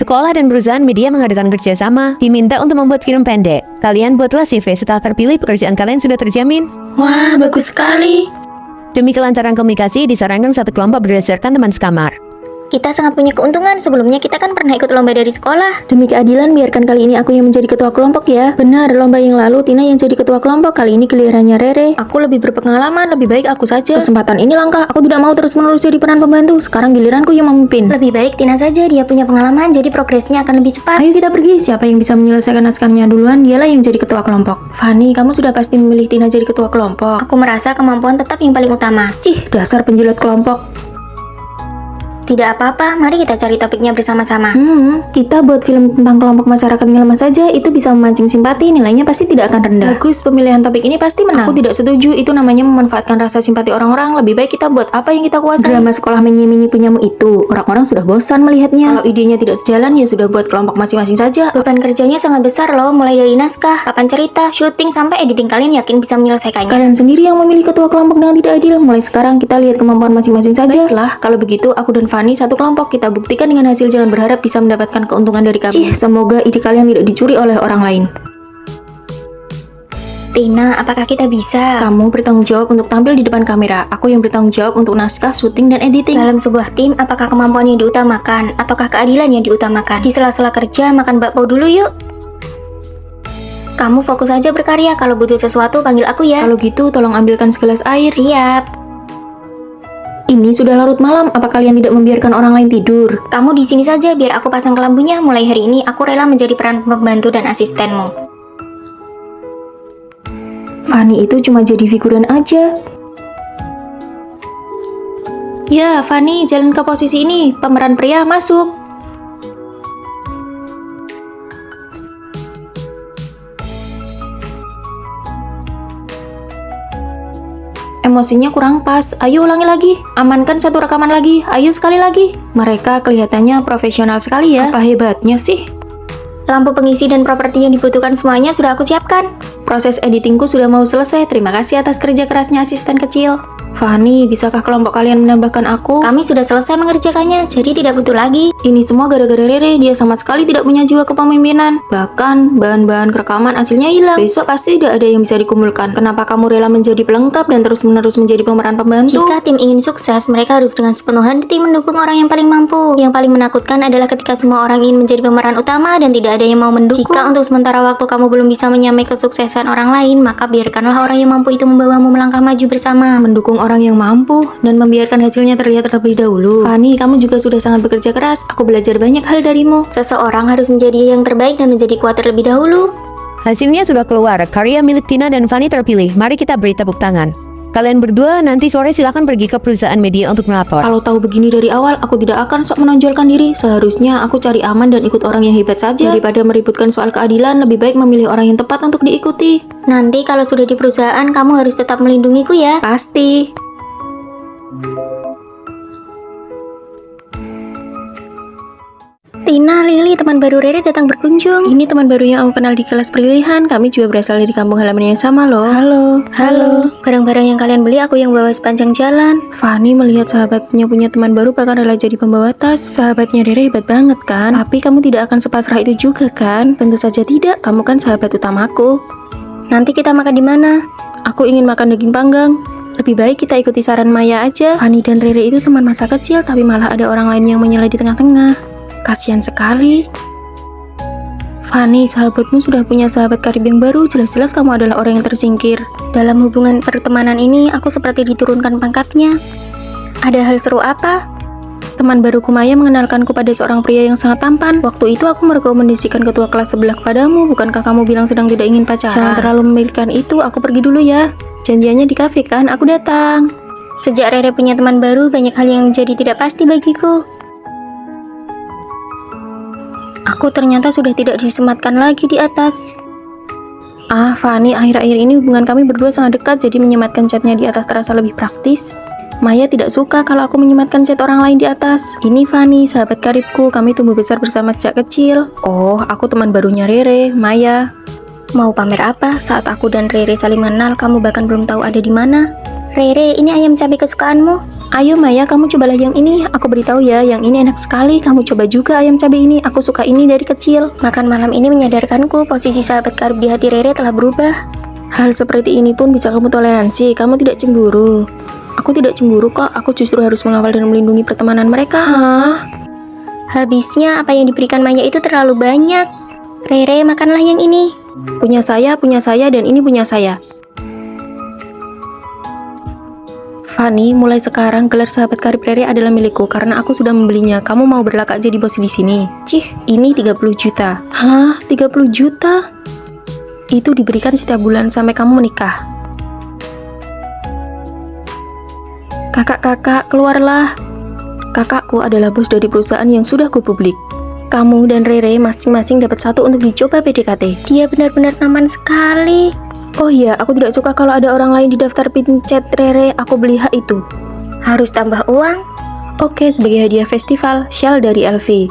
Sekolah dan perusahaan media mengadakan kerjasama, diminta untuk membuat film pendek. Kalian buatlah CV, setelah terpilih pekerjaan kalian sudah terjamin. Wah, bagus sekali. Demi kelancaran komunikasi, disarankan satu kelompok berdasarkan teman sekamar. Kita sangat punya keuntungan, sebelumnya kita kan pernah ikut lomba dari sekolah. Demi keadilan, biarkan kali ini aku yang menjadi ketua kelompok ya. Benar, lomba yang lalu Tina yang jadi ketua kelompok, kali ini gilirannya Rere. Aku lebih berpengalaman, lebih baik aku saja. Kesempatan ini langka, aku tidak mau terus-menerus jadi peran pembantu. Sekarang giliranku yang memimpin. Lebih baik Tina saja, dia punya pengalaman, jadi progresnya akan lebih cepat. Ayo kita pergi, siapa yang bisa menyelesaikan naskahnya duluan, dialah yang jadi ketua kelompok. Fanny, kamu sudah pasti memilih Tina jadi ketua kelompok. Aku merasa kemampuan tetap yang paling utama. Cih, dasar penjilat kelompok. Tidak apa-apa, mari kita cari topiknya bersama-sama. Kita buat film tentang kelompok masyarakat yang lemah saja, itu bisa memancing simpati, nilainya pasti tidak akan rendah. Bagus, pemilihan topik ini pasti menang. Aku tidak setuju, itu namanya memanfaatkan rasa simpati orang-orang. Lebih baik kita buat apa yang kita kuasai. Drama sekolah menyi-menyi punyamu itu, orang-orang sudah bosan melihatnya. Kalau idenya tidak sejalan, ya sudah buat kelompok masing-masing saja. Beban kerjanya sangat besar loh, mulai dari naskah, papan cerita, syuting, sampai editing. Kalian yakin bisa menyelesaikannya? Kalian sendiri yang memilih ketua kelompok dengan tidak adil. Mulai sekarang kita lihat kemampuan masing-masing saja. Baiklah, kalau begitu aku dan Fanny satu kelompok, kita buktikan dengan hasil, jangan berharap bisa mendapatkan keuntungan dari kami. Cih, semoga ide kalian tidak dicuri oleh orang lain. Tina, apakah kita bisa? Kamu bertanggung jawab untuk tampil di depan kamera. Aku yang bertanggung jawab untuk naskah, syuting, dan editing. Dalam sebuah tim, apakah kemampuan yang diutamakan ataukah keadilan yang diutamakan? Di sela-sela kerja, makan bakpao dulu yuk. Kamu fokus aja berkarya. Kalau butuh sesuatu, panggil aku ya. Kalau gitu, tolong ambilkan segelas air. Siap. Ini sudah larut malam, apa kalian tidak membiarkan orang lain tidur? Kamu di sini saja, biar aku pasang kelambunya. Mulai hari ini, aku rela menjadi peran pembantu dan asistenmu. Fanny itu cuma jadi figuran aja. Ya, Fanny, jalan ke posisi ini. Pemeran pria masuk. Emosinya kurang pas. Ayo ulangi lagi. Amankan satu rekaman lagi. Ayo sekali lagi. Mereka kelihatannya profesional sekali ya. Apa hebatnya sih? Lampu pengisi dan properti yang dibutuhkan semuanya sudah aku siapkan. Proses editingku sudah mau selesai. Terima kasih atas kerja kerasnya asisten kecil. Fanny, bisakah kelompok kalian menambahkan aku? Kami sudah selesai mengerjakannya, jadi tidak butuh lagi. Ini semua gara-gara Rere, dia sama sekali tidak punya jiwa kepemimpinan. Bahkan, bahan-bahan rekaman hasilnya hilang. Besok pasti tidak ada yang bisa dikumpulkan. Kenapa kamu rela menjadi pelengkap dan terus-menerus menjadi pemeran pembantu? Jika tim ingin sukses, mereka harus dengan sepenuh hati mendukung orang yang paling mampu. Yang paling menakutkan adalah ketika semua orang ingin menjadi pemeran utama dan tidak ada yang mau mendukung. Jika untuk sementara waktu kamu belum bisa menyamai kesuksesan orang lain, maka biarkanlah orang yang mampu itu membawamu melangkah maju bersama. Mendukung orang yang mampu dan membiarkan hasilnya terlihat terlebih dahulu. Fanny, kamu juga sudah sangat bekerja keras. Aku belajar banyak hal darimu. Seseorang harus menjadi yang terbaik dan menjadi kuat terlebih dahulu. Hasilnya sudah keluar, karya milik Tina dan Fanny terpilih. Mari kita beri tepuk tangan. Kalian berdua nanti sore silakan pergi ke perusahaan media untuk melapor. Kalau tahu begini dari awal, aku tidak akan sok menonjolkan diri. Seharusnya aku cari aman dan ikut orang yang hebat saja. Daripada meributkan soal keadilan, lebih baik memilih orang yang tepat untuk diikuti. Nanti kalau sudah di perusahaan, kamu harus tetap melindungiku ya. Pasti. Tina, Lily, teman baru Rere datang berkunjung. Ini teman baru yang aku kenal di kelas perilihan. Kami juga berasal dari kampung halaman yang sama loh. Halo. Halo. Barang-barang yang kalian beli aku yang bawa sepanjang jalan. Fanny melihat sahabatnya punya teman baru bahkan rela jadi pembawa tas. Sahabatnya Rere hebat banget kan? Tapi kamu tidak akan sepasrah itu juga kan? Tentu saja tidak. Kamu kan sahabat utamaku. Nanti kita makan di mana? Aku ingin makan daging panggang. Lebih baik kita ikuti saran Maya aja. Fanny dan Rere itu teman masa kecil, tapi malah ada orang lain yang menyela di tengah-tengah. Kasihan sekali. Fanny, sahabatmu sudah punya sahabat karib yang baru. Jelas-jelas kamu adalah orang yang tersingkir. Dalam hubungan pertemanan ini, aku seperti diturunkan pangkatnya. Ada hal seru apa? Teman baruku Maya mengenalkanku pada seorang pria yang sangat tampan. Waktu itu aku merekomendasikan ketua kelas sebelah kepadamu. Bukankah kamu bilang sedang tidak ingin pacaran? Jangan terlalu memikirkan itu, aku pergi dulu ya. Janjiannya di kafe kan? Aku datang. Sejak Rere punya teman baru, banyak hal yang jadi tidak pasti bagiku. Aku ternyata sudah tidak disematkan lagi di atas. Fanny, akhir-akhir ini hubungan kami berdua sangat dekat, jadi menyematkan chatnya di atas terasa lebih praktis. Maya tidak suka kalau aku menyematkan chat orang lain di atas. Ini Fanny, sahabat karibku, kami tumbuh besar bersama sejak kecil. Oh, aku teman barunya Rere, Maya. Mau pamer apa? Saat aku dan Rere saling mengenal, kamu bahkan belum tahu ada di mana. Rere, ini ayam cabai kesukaanmu. Ayo Maya, kamu cobalah yang ini. Aku beritahu ya, yang ini enak sekali. Kamu coba juga ayam cabai ini. Aku suka ini dari kecil. Makan malam ini menyadarkanku posisi sahabat karib di hati Rere telah berubah. Hal seperti ini pun bisa kamu toleransi. Kamu tidak cemburu. Aku tidak cemburu kok. Aku justru harus mengawal dan melindungi pertemanan mereka. Hah? Habisnya apa yang diberikan Maya itu terlalu banyak. Rere, makanlah yang ini. Punya saya, dan ini punya saya. Fanny, mulai sekarang gelar sahabat karib Rere adalah milikku karena aku sudah membelinya. Kamu mau berlakak jadi bos di sini? Cih, ini 30 juta. Hah? 30 juta? Itu diberikan setiap bulan sampai kamu menikah. Kakak-kakak, keluarlah. Kakakku adalah bos dari perusahaan yang sudah go publik. Kamu dan Rere masing-masing dapat satu untuk dicoba PDKT. Dia benar-benar tampan sekali. Oh iya, aku tidak suka kalau ada orang lain di daftar pincet Rere. Aku beli hak itu. Harus tambah uang? Oke, sebagai hadiah festival, shawl dari LV.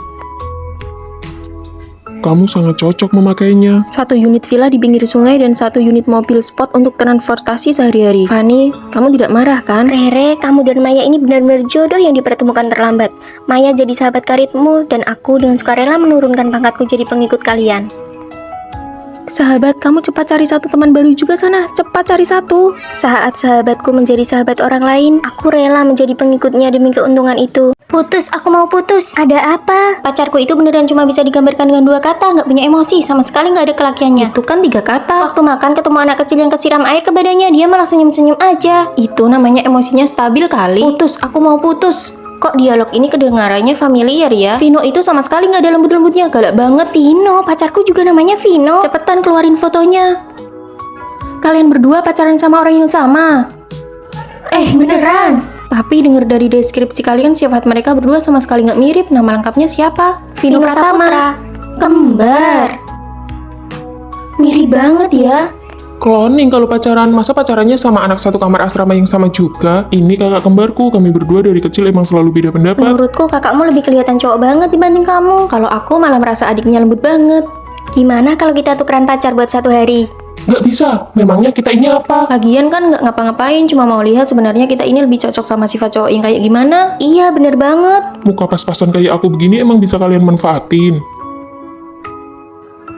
Kamu sangat cocok memakainya. 1 unit villa di pinggir sungai dan 1 unit mobil sport untuk transportasi sehari-hari. Fanny, kamu tidak marah kan? Rere, kamu dan Maya ini benar-benar jodoh yang dipertemukan terlambat. Maya jadi sahabat karibmu dan aku dengan sukarela menurunkan pangkatku jadi pengikut kalian. Sahabat, kamu cepat cari satu teman baru juga sana. Cepat cari satu. Saat sahabatku menjadi sahabat orang lain, aku rela menjadi pengikutnya demi keuntungan itu. Putus, aku mau putus. Ada apa? Pacarku itu beneran cuma bisa digambarkan dengan 2 kata, nggak punya emosi, sama sekali nggak ada kelakiannya. Itu kan 3 kata. Waktu makan ketemu anak kecil yang kesiram air ke badannya, dia malah senyum-senyum aja. Itu namanya emosinya stabil kali. Putus, aku mau putus. Kok dialog ini kedengarannya familiar ya? Vino itu sama sekali nggak ada lembut-lembutnya, galak banget. Vino, pacarku juga namanya Vino. Cepetan keluarin fotonya. Kalian berdua pacaran sama orang yang sama. Beneran. Tapi denger dari deskripsi kalian sifat mereka berdua sama sekali nggak mirip. Nama lengkapnya siapa? Vino Pratama. Saputra. Kembar. Mirip banget ya. Cloning kalau pacaran, masa pacarannya sama anak satu kamar asrama yang sama juga? Ini kakak kembarku, kami berdua dari kecil emang selalu beda pendapat. Menurutku kakakmu lebih kelihatan cowok banget dibanding kamu. Kalau aku malah merasa adiknya lembut banget. Gimana kalau kita tukeran pacar buat 1 hari? Nggak bisa, memangnya kita ini apa? Lagian kan nggak ngapa-ngapain, cuma mau lihat sebenarnya kita ini lebih cocok sama sifat cowok yang kayak gimana. Iya, bener banget. Muka pas-pasan kayak aku begini emang bisa kalian manfaatin.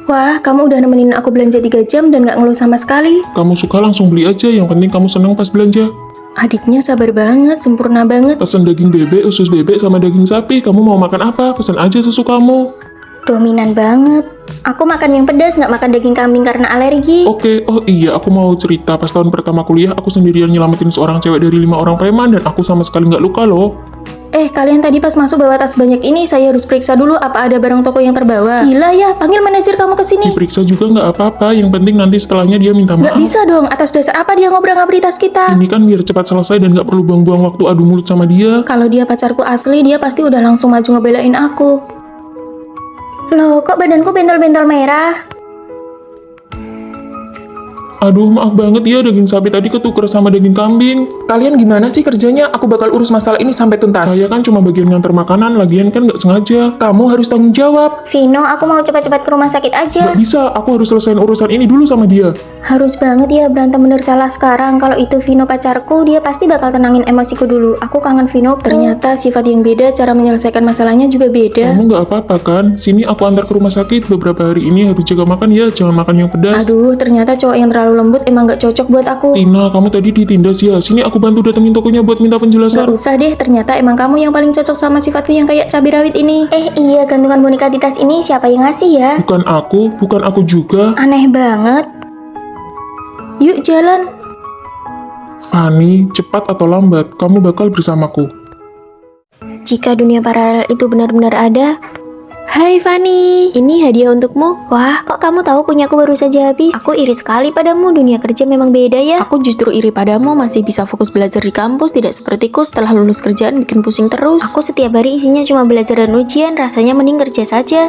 Wah, kamu udah nemenin aku belanja 3 jam dan nggak ngeluh sama sekali. Kamu suka langsung beli aja, yang penting kamu senang pas belanja. Adiknya sabar banget, sempurna banget. Pesan daging bebek, usus bebek, sama daging sapi. Kamu mau makan apa? Pesan aja sesukamu. Dominan banget. Aku makan yang pedas, nggak makan daging kambing karena alergi. Oke, oh iya, aku mau cerita. Pas tahun pertama kuliah, aku sendirian nyelamatin seorang cewek dari 5 orang preman, dan aku sama sekali nggak luka loh. Kalian tadi pas masuk bawa tas banyak ini, saya harus periksa dulu apa ada barang toko yang terbawa. Gila ya, panggil manajer kamu ke sini. Diperiksa juga nggak apa-apa, yang penting nanti setelahnya dia minta maaf. Nggak bisa dong, atas dasar apa dia ngobrak-ngabri tas kita? Ini kan biar cepat selesai dan nggak perlu buang-buang waktu adu mulut sama dia. Kalau dia pacarku asli, dia pasti udah langsung maju ngebelain aku. Loh, kok badanku bentol-bentol merah? Aduh, maaf banget ya, daging sapi tadi ketuker sama daging kambing. Kalian gimana sih kerjanya? Aku bakal urus masalah ini sampai tuntas. Saya kan cuma bagian nganter makanan, lagian kan nggak sengaja. Kamu harus tanggung jawab. Vino, aku mau cepat-cepat ke rumah sakit aja. Nggak bisa, aku harus selesaiin urusan ini dulu sama dia. Harus banget ya berantem bener salah sekarang. Kalau itu Vino pacarku, dia pasti bakal tenangin emosiku dulu. Aku kangen Vino. Ternyata sifat yang beda, cara menyelesaikan masalahnya juga beda. Kamu nggak apa-apa kan? Sini aku antar ke rumah sakit. Beberapa hari ini harus jaga makan ya, jangan makan yang pedas. Aduh, ternyata cowok yang terlalu lembut emang gak cocok buat aku. Tina, kamu tadi ditindas ya. Sini aku bantu datengin tokonya buat minta penjelasan. Gak usah deh, ternyata emang kamu yang paling cocok sama sifatku yang kayak cabai rawit ini. Iya, gantungan boneka di tas ini siapa yang ngasih ya? Bukan aku juga. Aneh banget. Yuk jalan. Fanny, cepat atau lambat, kamu bakal bersamaku. Jika dunia paralel itu benar-benar ada. Hai Fanny, ini hadiah untukmu. Wah, kok kamu tahu punyaku baru saja habis? Aku iri sekali padamu, dunia kerja memang beda ya. Aku justru iri padamu, masih bisa fokus belajar di kampus, tidak sepertiku setelah lulus kerjaan bikin pusing terus. Aku setiap hari isinya cuma belajar dan ujian, rasanya mending kerja saja.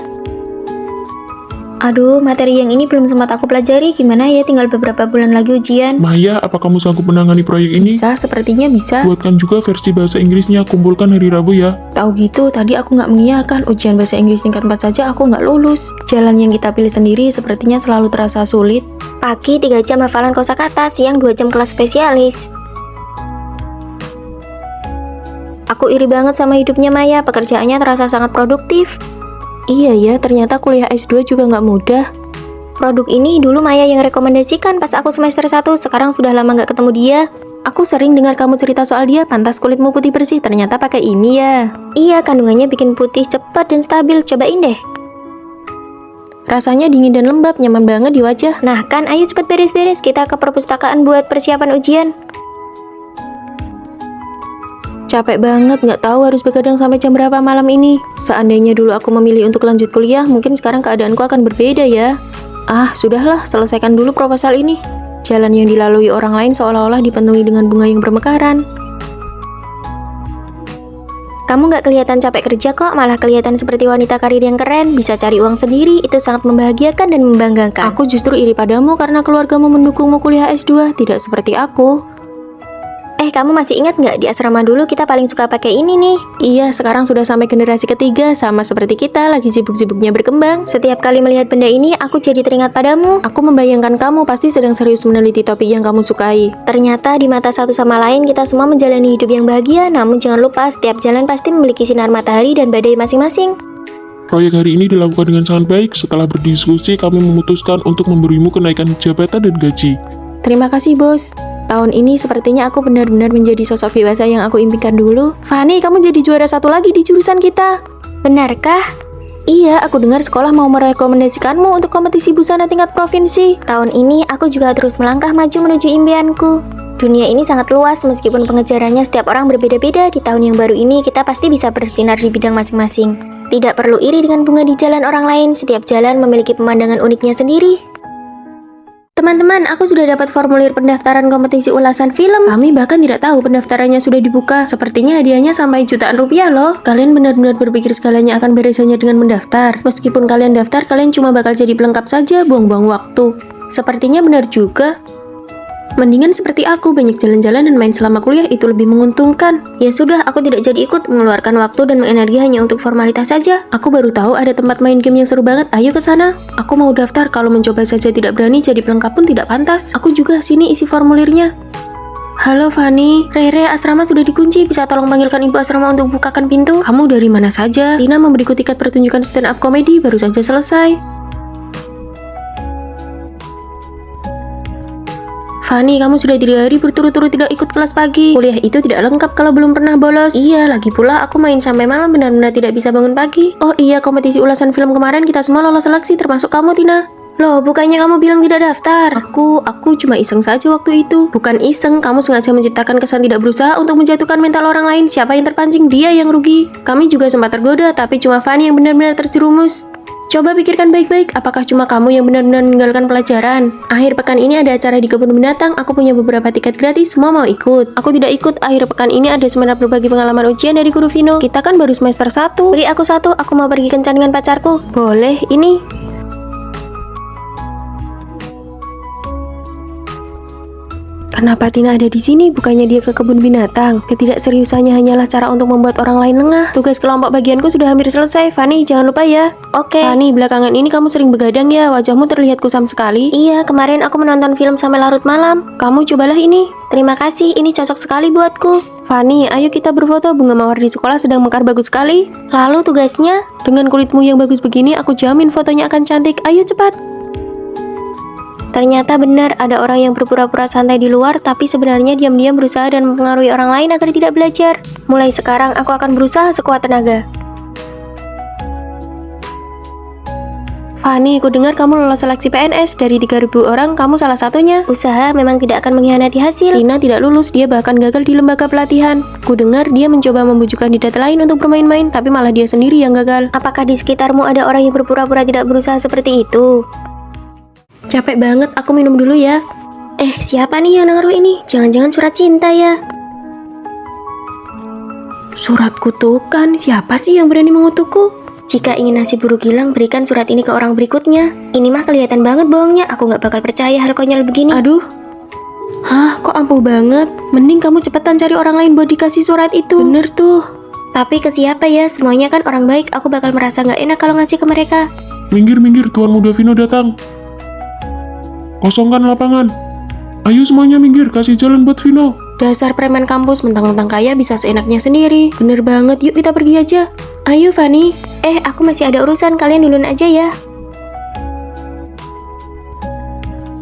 Aduh, materi yang ini belum sempat aku pelajari, gimana ya, tinggal beberapa bulan lagi ujian. Maya, apa kamu sanggup menangani proyek ini? Bisa, sepertinya bisa. Buatkan juga versi bahasa Inggrisnya, kumpulkan hari Rabu ya. Tahu gitu, tadi aku nggak mengiyakan. Ujian bahasa Inggris tingkat 4 saja aku nggak lulus. Jalan yang kita pilih sendiri sepertinya selalu terasa sulit. Pagi 3 jam hafalan kosakata, siang 2 jam kelas spesialis. Aku iri banget sama hidupnya Maya, pekerjaannya terasa sangat produktif. Iya ya, ternyata kuliah S2 juga nggak mudah. Produk ini dulu Maya yang rekomendasikan pas aku semester 1, sekarang sudah lama nggak ketemu dia. Aku sering dengar kamu cerita soal dia, pantas kulitmu putih bersih, ternyata pakai ini ya. Iya, kandungannya bikin putih cepat dan stabil, cobain deh. Rasanya dingin dan lembab, nyaman banget di wajah. Nah kan, ayo cepet beres-beres, kita ke perpustakaan buat persiapan ujian. Capek banget, nggak tahu harus begadang sampai jam berapa malam ini. Seandainya dulu aku memilih untuk lanjut kuliah, mungkin sekarang keadaanku akan berbeda ya. Ah, sudahlah, selesaikan dulu proposal ini. Jalan yang dilalui orang lain seolah-olah dipenuhi dengan bunga yang bermekaran. Kamu nggak kelihatan capek kerja kok, malah kelihatan seperti wanita karir yang keren, bisa cari uang sendiri, itu sangat membahagiakan dan membanggakan. Aku justru iri padamu karena keluargamu mendukungmu kuliah S2, tidak seperti aku. Kamu masih ingat nggak di asrama dulu kita paling suka pakai ini nih? Iya, sekarang sudah sampai generasi ketiga, sama seperti kita, lagi sibuk-sibuknya berkembang. Setiap kali melihat benda ini, aku jadi teringat padamu. Aku membayangkan kamu pasti sedang serius meneliti topik yang kamu sukai. Ternyata di mata satu sama lain kita semua menjalani hidup yang bahagia, namun jangan lupa setiap jalan pasti memiliki sinar matahari dan badai masing-masing. Proyek hari ini dilakukan dengan sangat baik. Setelah berdiskusi, kami memutuskan untuk memberimu kenaikan jabatan dan gaji. Terima kasih, Bos. Tahun ini sepertinya aku benar-benar menjadi sosok dewasa yang aku impikan dulu. Fanny, kamu jadi juara 1 lagi di jurusan kita. Benarkah? Iya, aku dengar sekolah mau merekomendasikanmu untuk kompetisi busana tingkat provinsi. Tahun ini aku juga terus melangkah maju menuju impianku. Dunia ini sangat luas, meskipun pengejarannya setiap orang berbeda-beda. Di tahun yang baru ini kita pasti bisa bersinar di bidang masing-masing. Tidak perlu iri dengan bunga di jalan orang lain, setiap jalan memiliki pemandangan uniknya sendiri. Teman-teman, aku sudah dapat formulir pendaftaran kompetisi ulasan film. Kami bahkan tidak tahu pendaftarannya sudah dibuka. Sepertinya hadiahnya sampai jutaan rupiah loh. Kalian benar-benar berpikir segalanya akan beres hanya dengan mendaftar. Meskipun kalian daftar, kalian cuma bakal jadi pelengkap saja, buang-buang waktu. Sepertinya benar juga. Mendingan seperti aku, banyak jalan-jalan dan main selama kuliah, itu lebih menguntungkan. Ya sudah, aku tidak jadi ikut, mengeluarkan waktu dan energi hanya untuk formalitas saja. Aku baru tahu ada tempat main game yang seru banget, ayo ke sana. Aku mau daftar, kalau mencoba saja tidak berani, jadi pelengkap pun tidak pantas. Aku juga, sini isi formulirnya. Halo Fanny, Rere, asrama sudah dikunci, bisa tolong panggilkan ibu asrama untuk bukakan pintu? Kamu dari mana saja? Tina memberiku tiket pertunjukan stand up komedi, baru saja selesai. Fanny, kamu sudah 3 hari berturut-turut tidak ikut kelas pagi. Kuliah itu tidak lengkap kalau belum pernah bolos. Iya, lagi pula aku main sampai malam benar-benar tidak bisa bangun pagi. Oh iya, kompetisi ulasan film kemarin kita semua lolos seleksi, termasuk kamu, Tina. Loh, bukannya kamu bilang tidak daftar? Aku cuma iseng saja waktu itu. Bukan iseng, kamu sengaja menciptakan kesan tidak berusaha untuk menjatuhkan mental orang lain. Siapa yang terpancing, dia yang rugi. Kami juga sempat tergoda, tapi cuma Fanny yang benar-benar terjerumus. Coba pikirkan baik-baik, apakah cuma kamu yang benar-benar meninggalkan pelajaran? Akhir pekan ini ada acara di kebun binatang, aku punya beberapa tiket gratis, semua mau ikut. Aku tidak ikut, akhir pekan ini ada seminar berbagi pengalaman ujian dari Guru Vino. Kita kan baru semester 1. Beri aku 1, aku mau pergi kencan dengan pacarku. Boleh, ini. Kenapa Tina ada di sini? Bukannya dia ke kebun binatang? Ketidakseriusannya hanyalah cara untuk membuat orang lain lengah. Tugas kelompok bagianku sudah hampir selesai. Fanny, jangan lupa ya. Oke. Fanny, belakangan ini kamu sering begadang ya? Wajahmu terlihat kusam sekali. Iya, kemarin aku menonton film sampai larut malam. Kamu cobalah ini. Terima kasih, ini cocok sekali buatku. Fanny, ayo kita berfoto. Bunga mawar di sekolah sedang mekar bagus sekali. Lalu tugasnya? Dengan kulitmu yang bagus begini, aku jamin fotonya akan cantik. Ayo cepat. Ternyata benar ada orang yang berpura-pura santai di luar, tapi sebenarnya diam-diam berusaha dan mempengaruhi orang lain agar tidak belajar. Mulai sekarang aku akan berusaha sekuat tenaga. Fanny, ku dengar kamu lolos seleksi PNS. Dari 3.000 orang, kamu salah satunya. Usaha memang tidak akan mengkhianati hasil. Tina tidak lulus, dia bahkan gagal di lembaga pelatihan. Ku dengar dia mencoba membujuk kandidat lain untuk bermain-main, tapi malah dia sendiri yang gagal. Apakah di sekitarmu ada orang yang berpura-pura tidak berusaha seperti itu? Capek banget, aku minum dulu ya. Siapa nih yang naruh ini? Jangan-jangan surat cinta ya? Surat kutukan, siapa sih yang berani mengutukku? Jika ingin nasib buruk hilang, berikan surat ini ke orang berikutnya. Ini mah kelihatan banget bohongnya, aku gak bakal percaya hal konyol begini. Aduh. Hah, kok ampuh banget? Mending kamu cepetan cari orang lain buat dikasih surat itu. Bener tuh. Tapi ke siapa ya? Semuanya kan orang baik, aku bakal merasa gak enak kalau ngasih ke mereka. Minggir, Tuan Muda Vino datang. Kosongkan lapangan. Ayo semuanya minggir, kasih jalan buat Vino. Dasar preman kampus, mentang-mentang kaya bisa seenaknya sendiri. Bener banget, yuk kita pergi aja. Ayo Fanny. Aku masih ada urusan, kalian duluan aja ya.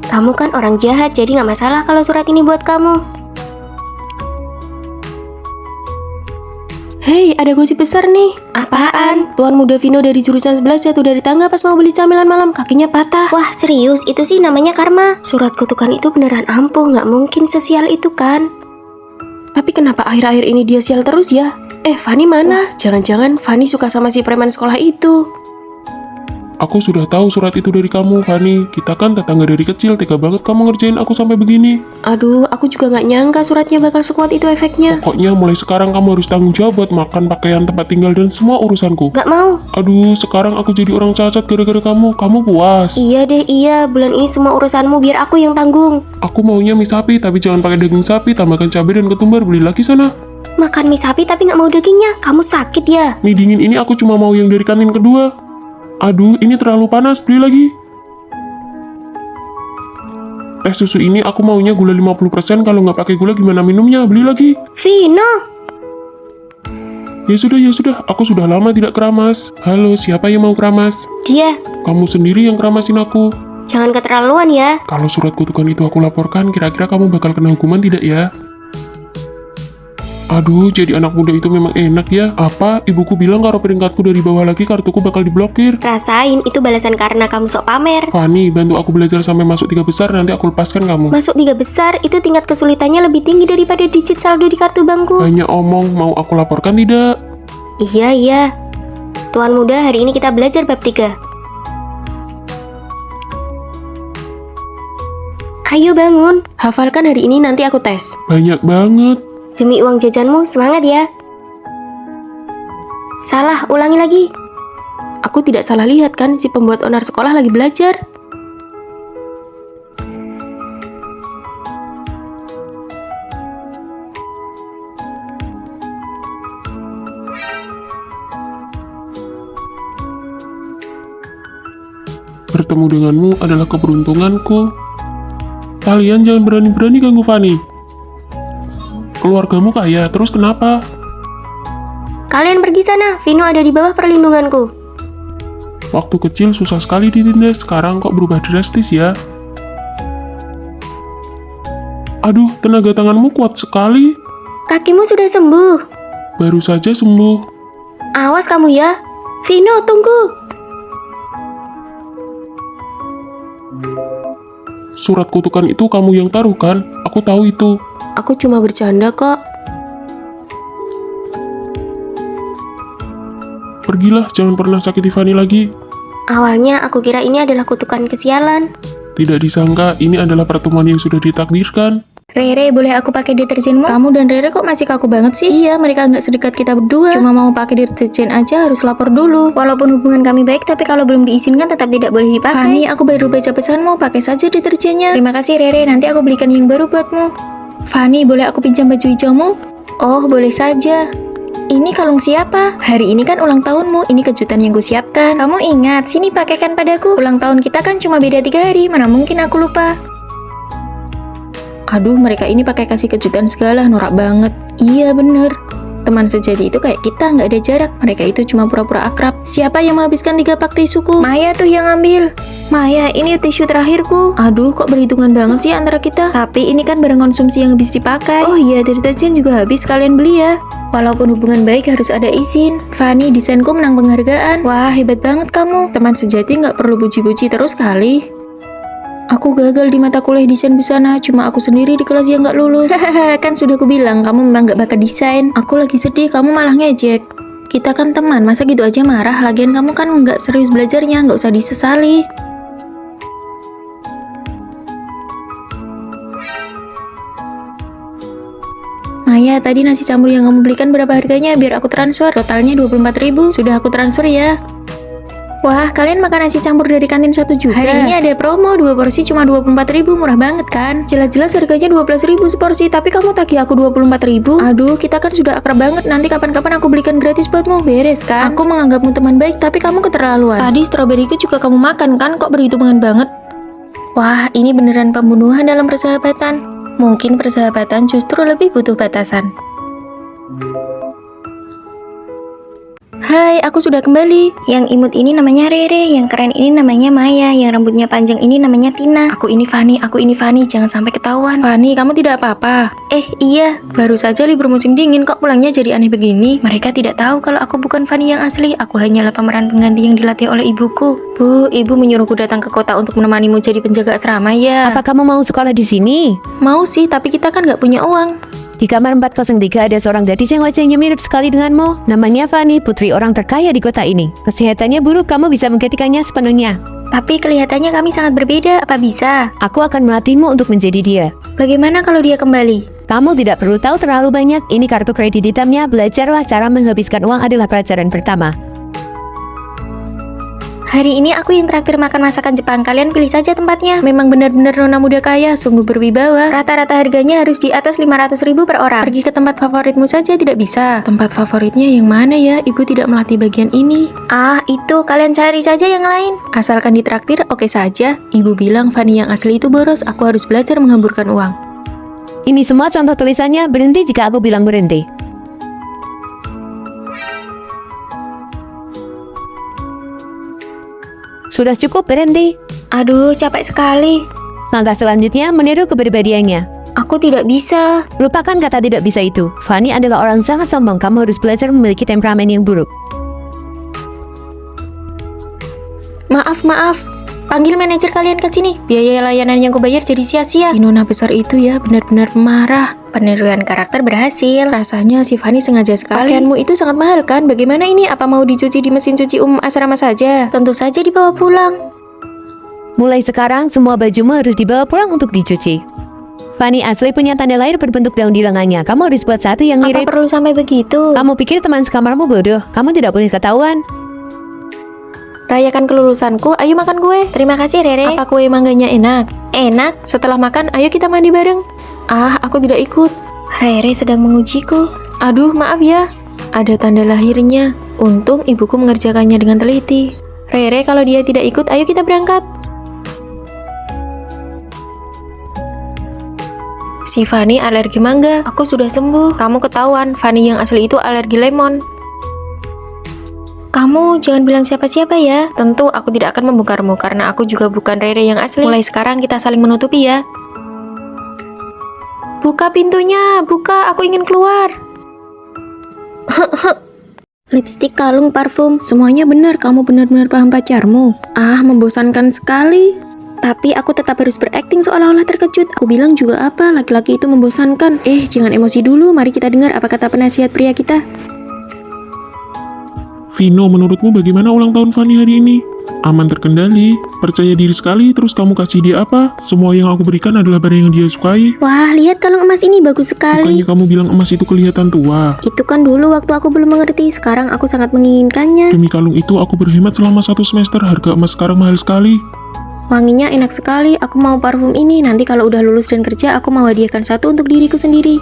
Kamu kan orang jahat, jadi nggak masalah kalau surat ini buat kamu. Hei, ada gosip besar nih. Apaan? Tuan muda Vino dari jurusan sebelah jatuh dari tangga pas mau beli camilan malam, kakinya patah. Wah, serius? Itu sih namanya karma. Surat kutukan itu beneran ampuh, nggak mungkin sesial itu kan? Tapi kenapa akhir-akhir ini dia sial terus ya? Fanny mana? Jangan-jangan Fanny suka sama si preman sekolah itu. Aku sudah tahu surat itu dari kamu, Fanny. Kita kan tetangga dari kecil, tega banget kamu ngerjain aku sampai begini. Aduh, aku juga nggak nyangka suratnya bakal sekuat itu efeknya. Pokoknya mulai sekarang kamu harus tanggung jawab buat makan, pakaian, tempat tinggal, dan semua urusanku. Nggak mau. Aduh, sekarang aku jadi orang cacat gara-gara kamu. Kamu puas? Iya deh, iya. Bulan ini semua urusanmu biar aku yang tanggung. Aku maunya mie sapi, tapi jangan pakai daging sapi. Tambahkan cabai dan ketumbar. Beli lagi sana. Makan mie sapi tapi nggak mau dagingnya. Kamu sakit ya? Mie dingin ini aku cuma mau yang dari kantin kedua. Aduh, ini terlalu panas. Beli lagi. Teh susu ini aku maunya gula 50%. Kalau nggak pakai gula gimana minumnya? Beli lagi. Vino. Ya sudah. Aku sudah lama tidak keramas. Halo, siapa yang mau keramas? Dia. Kamu sendiri yang keramasin aku. Jangan keterlaluan ya. Kalau surat kutukan itu aku laporkan, kira-kira kamu bakal kena hukuman tidak ya? Aduh, jadi anak muda itu memang enak ya. Apa? Ibuku bilang kalau peringkatku dari bawah lagi, kartuku bakal diblokir. Rasain, itu balasan karena kamu sok pamer. Fanny, bantu aku belajar sampai masuk 3 besar, nanti aku lepaskan kamu. Masuk 3 besar, itu tingkat kesulitannya lebih tinggi daripada digit saldo di kartu bangku. Banyak omong, mau aku laporkan tidak? Iya. Tuan muda, hari ini kita belajar bab 3. Ayo bangun. Hafalkan hari ini, nanti aku tes. Banyak banget. Demi uang jajanmu, semangat ya. Salah, ulangi lagi. Aku tidak salah lihat kan, si pembuat onar sekolah lagi belajar. Bertemu denganmu adalah keberuntunganku. Kalian jangan berani-berani ganggu Fanny. Keluargamu kaya, terus kenapa? Kalian pergi sana, Vino ada di bawah perlindunganku. Waktu kecil susah sekali ditindas, sekarang kok berubah drastis ya? Aduh, tenaga tanganmu kuat sekali. Kakimu sudah sembuh. Baru saja sembuh. Awas kamu ya. Vino, tunggu. Surat kutukan itu kamu yang taruh kan? Aku tahu itu. Aku cuma bercanda kok. Pergilah, jangan pernah sakiti Fanny lagi. Awalnya aku kira ini adalah kutukan kesialan. Tidak disangka, ini adalah pertemuan yang sudah ditakdirkan. Rere, boleh aku pakai deterjenmu? Kamu dan Rere kok masih kaku banget sih? Iya, mereka nggak sedekat kita berdua. Cuma mau pakai deterjen aja harus lapor dulu. Walaupun hubungan kami baik, tapi kalau belum diizinkan tetap tidak boleh dipakai. Fanny, aku baru baca pesanmu, pakai saja deterjennya. Terima kasih Rere, nanti aku belikan yang baru buatmu. Fanny, boleh aku pinjam baju hijaumu? Oh, boleh saja. Ini kalung siapa? Hari ini kan ulang tahunmu, ini kejutan yang kusiapkan. Kamu ingat, sini pakaikan padaku. Ulang tahun kita kan cuma beda 3 hari, mana mungkin aku lupa. Aduh, mereka ini pakai kasih kejutan segala, norak banget. Iya, bener. Teman sejati itu kayak kita, nggak ada jarak. Mereka itu cuma pura-pura akrab. Siapa yang menghabiskan 3 pak tisuku? Maya tuh yang ambil. Maya, ini tisu terakhirku. Aduh, kok berhitungan banget sih antara kita? Tapi ini kan barang konsumsi yang habis dipakai. Oh iya, deterjen juga habis, kalian beli ya. Walaupun hubungan baik harus ada izin. Fanny, desainku menang penghargaan. Wah, hebat banget kamu. Teman sejati nggak perlu puji-puji terus kali. Aku gagal di mata kuliah desain busana, cuma aku sendiri di kelas yang nggak lulus. Hahaha, kan sudah aku bilang, kamu memang nggak bakat desain. Aku lagi sedih, kamu malah ngejek. Kita kan teman, masa gitu aja marah? Lagian kamu kan nggak serius belajarnya, nggak usah disesali. Maya, tadi nasi campur yang kamu belikan berapa harganya? Biar aku transfer. Totalnya 24.000, sudah aku transfer ya. Wah, kalian makan nasi campur dari kantin 1 juta. Hari ini ada promo, 2 porsi cuma 24.000, murah banget kan? Jelas-jelas harganya 12.000 seporsi, tapi kamu tagih aku 24.000. Aduh, kita kan sudah akrab banget, nanti kapan-kapan aku belikan gratis buatmu, beres kan? Aku menganggapmu teman baik, tapi kamu keterlaluan. Tadi stroberiku juga kamu makan kan, kok berhitungan banget? Wah, ini beneran pembunuhan dalam persahabatan. Mungkin persahabatan justru lebih butuh batasan. Hai, aku sudah kembali. Yang imut ini namanya Rere, yang keren ini namanya Maya, yang rambutnya panjang ini namanya Tina. Aku ini Fanny, jangan sampai ketahuan. Fanny, kamu tidak apa-apa? Iya, baru saja libur musim dingin kok pulangnya jadi aneh begini. Mereka tidak tahu kalau aku bukan Fanny yang asli. Aku hanyalah pemeran pengganti yang dilatih oleh ibuku. Bu, ibu menyuruhku datang ke kota untuk menemanimu jadi penjaga asrama ya. Apa kamu mau sekolah di sini? Mau sih, tapi kita kan nggak punya uang. Di kamar 403 ada seorang gadis yang wajahnya mirip sekali denganmu. Namanya Fanny, putri orang terkaya di kota ini. Kesehatannya buruk, kamu bisa menggantikannya sepenuhnya. Tapi kelihatannya kami sangat berbeda, apa bisa? Aku akan melatihmu untuk menjadi dia. Bagaimana kalau dia kembali? Kamu tidak perlu tahu terlalu banyak. Ini kartu kredit hitamnya. Belajarlah cara menghabiskan uang adalah pelajaran pertama. Hari ini aku yang traktir makan masakan Jepang. Kalian pilih saja tempatnya. Memang benar-benar nona muda kaya, sungguh berwibawa. Rata-rata harganya harus di atas 500.000 per orang. Pergi ke tempat favoritmu saja tidak bisa. Tempat favoritnya yang mana ya? Ibu tidak melatih bagian ini. Itu kalian cari saja yang lain. Asalkan ditraktir, oke saja. Ibu bilang Fanny yang asli itu boros. Aku harus belajar menghamburkan uang. Ini semua contoh tulisannya. Berhenti jika aku bilang berhenti. Sudah cukup, berhenti. Aduh, capek sekali. Langkah selanjutnya meniru kepribadiannya. Aku tidak bisa. Lupakan kata tidak bisa itu. Fanny adalah orang sangat sombong. Kamu harus belajar memiliki temperamen yang buruk. Maaf. Panggil manajer kalian ke sini. Biaya layanan yang kubayar jadi sia-sia. Si nona besar itu ya benar-benar pemarah. Peniruan karakter berhasil. Rasanya si Fanny sengaja sekali. Pakaianmu itu sangat mahal kan? Bagaimana ini? Apa mau dicuci di mesin cuci umum asrama saja? Tentu saja dibawa pulang. Mulai sekarang, semua bajumu harus dibawa pulang untuk dicuci. Fanny asli punya tanda lahir berbentuk daun di lengannya. Kamu harus buat satu yang mirip. Apa perlu sampai begitu? Kamu pikir teman sekamarmu bodoh? Kamu tidak boleh ketahuan. Rayakan kelulusanku, ayo makan kue. Terima kasih Rere. Apa kue mangganya enak? Enak. Setelah makan, ayo kita mandi bareng. Aku tidak ikut. Rere sedang mengujiku. Aduh, maaf ya. Ada tanda lahirnya. Untung ibuku mengerjakannya dengan teliti. Rere, kalau dia tidak ikut, ayo kita berangkat. Si Fanny alergi mangga. Aku sudah sembuh. Kamu ketahuan, Fanny yang asli itu alergi lemon. Kamu jangan bilang siapa-siapa ya. Tentu aku tidak akan membongkarmu karena aku juga bukan Rere yang asli. Mulai sekarang kita saling menutupi ya. Buka pintunya, buka, aku ingin keluar. Lipstik, kalung, parfum, semuanya benar. Kamu benar-benar paham pacarmu. Membosankan sekali. Tapi aku tetap harus berakting seolah-olah terkejut. Aku bilang juga apa, laki-laki itu membosankan. Jangan emosi dulu, mari kita dengar apa kata penasihat pria kita. Vino, menurutmu bagaimana ulang tahun Fanny hari ini? Aman, terkendali, percaya diri sekali, terus kamu kasih dia apa? Semua yang aku berikan adalah barang yang dia sukai. Wah, lihat kalung emas ini bagus sekali. Bukannya kamu bilang emas itu kelihatan tua. Itu kan dulu waktu aku belum mengerti, sekarang aku sangat menginginkannya. Demi kalung itu aku berhemat selama 1 semester, harga emas sekarang mahal sekali. Wanginya enak sekali, aku mau parfum ini. Nanti kalau udah lulus dan kerja, aku mau hadiahkan satu untuk diriku sendiri.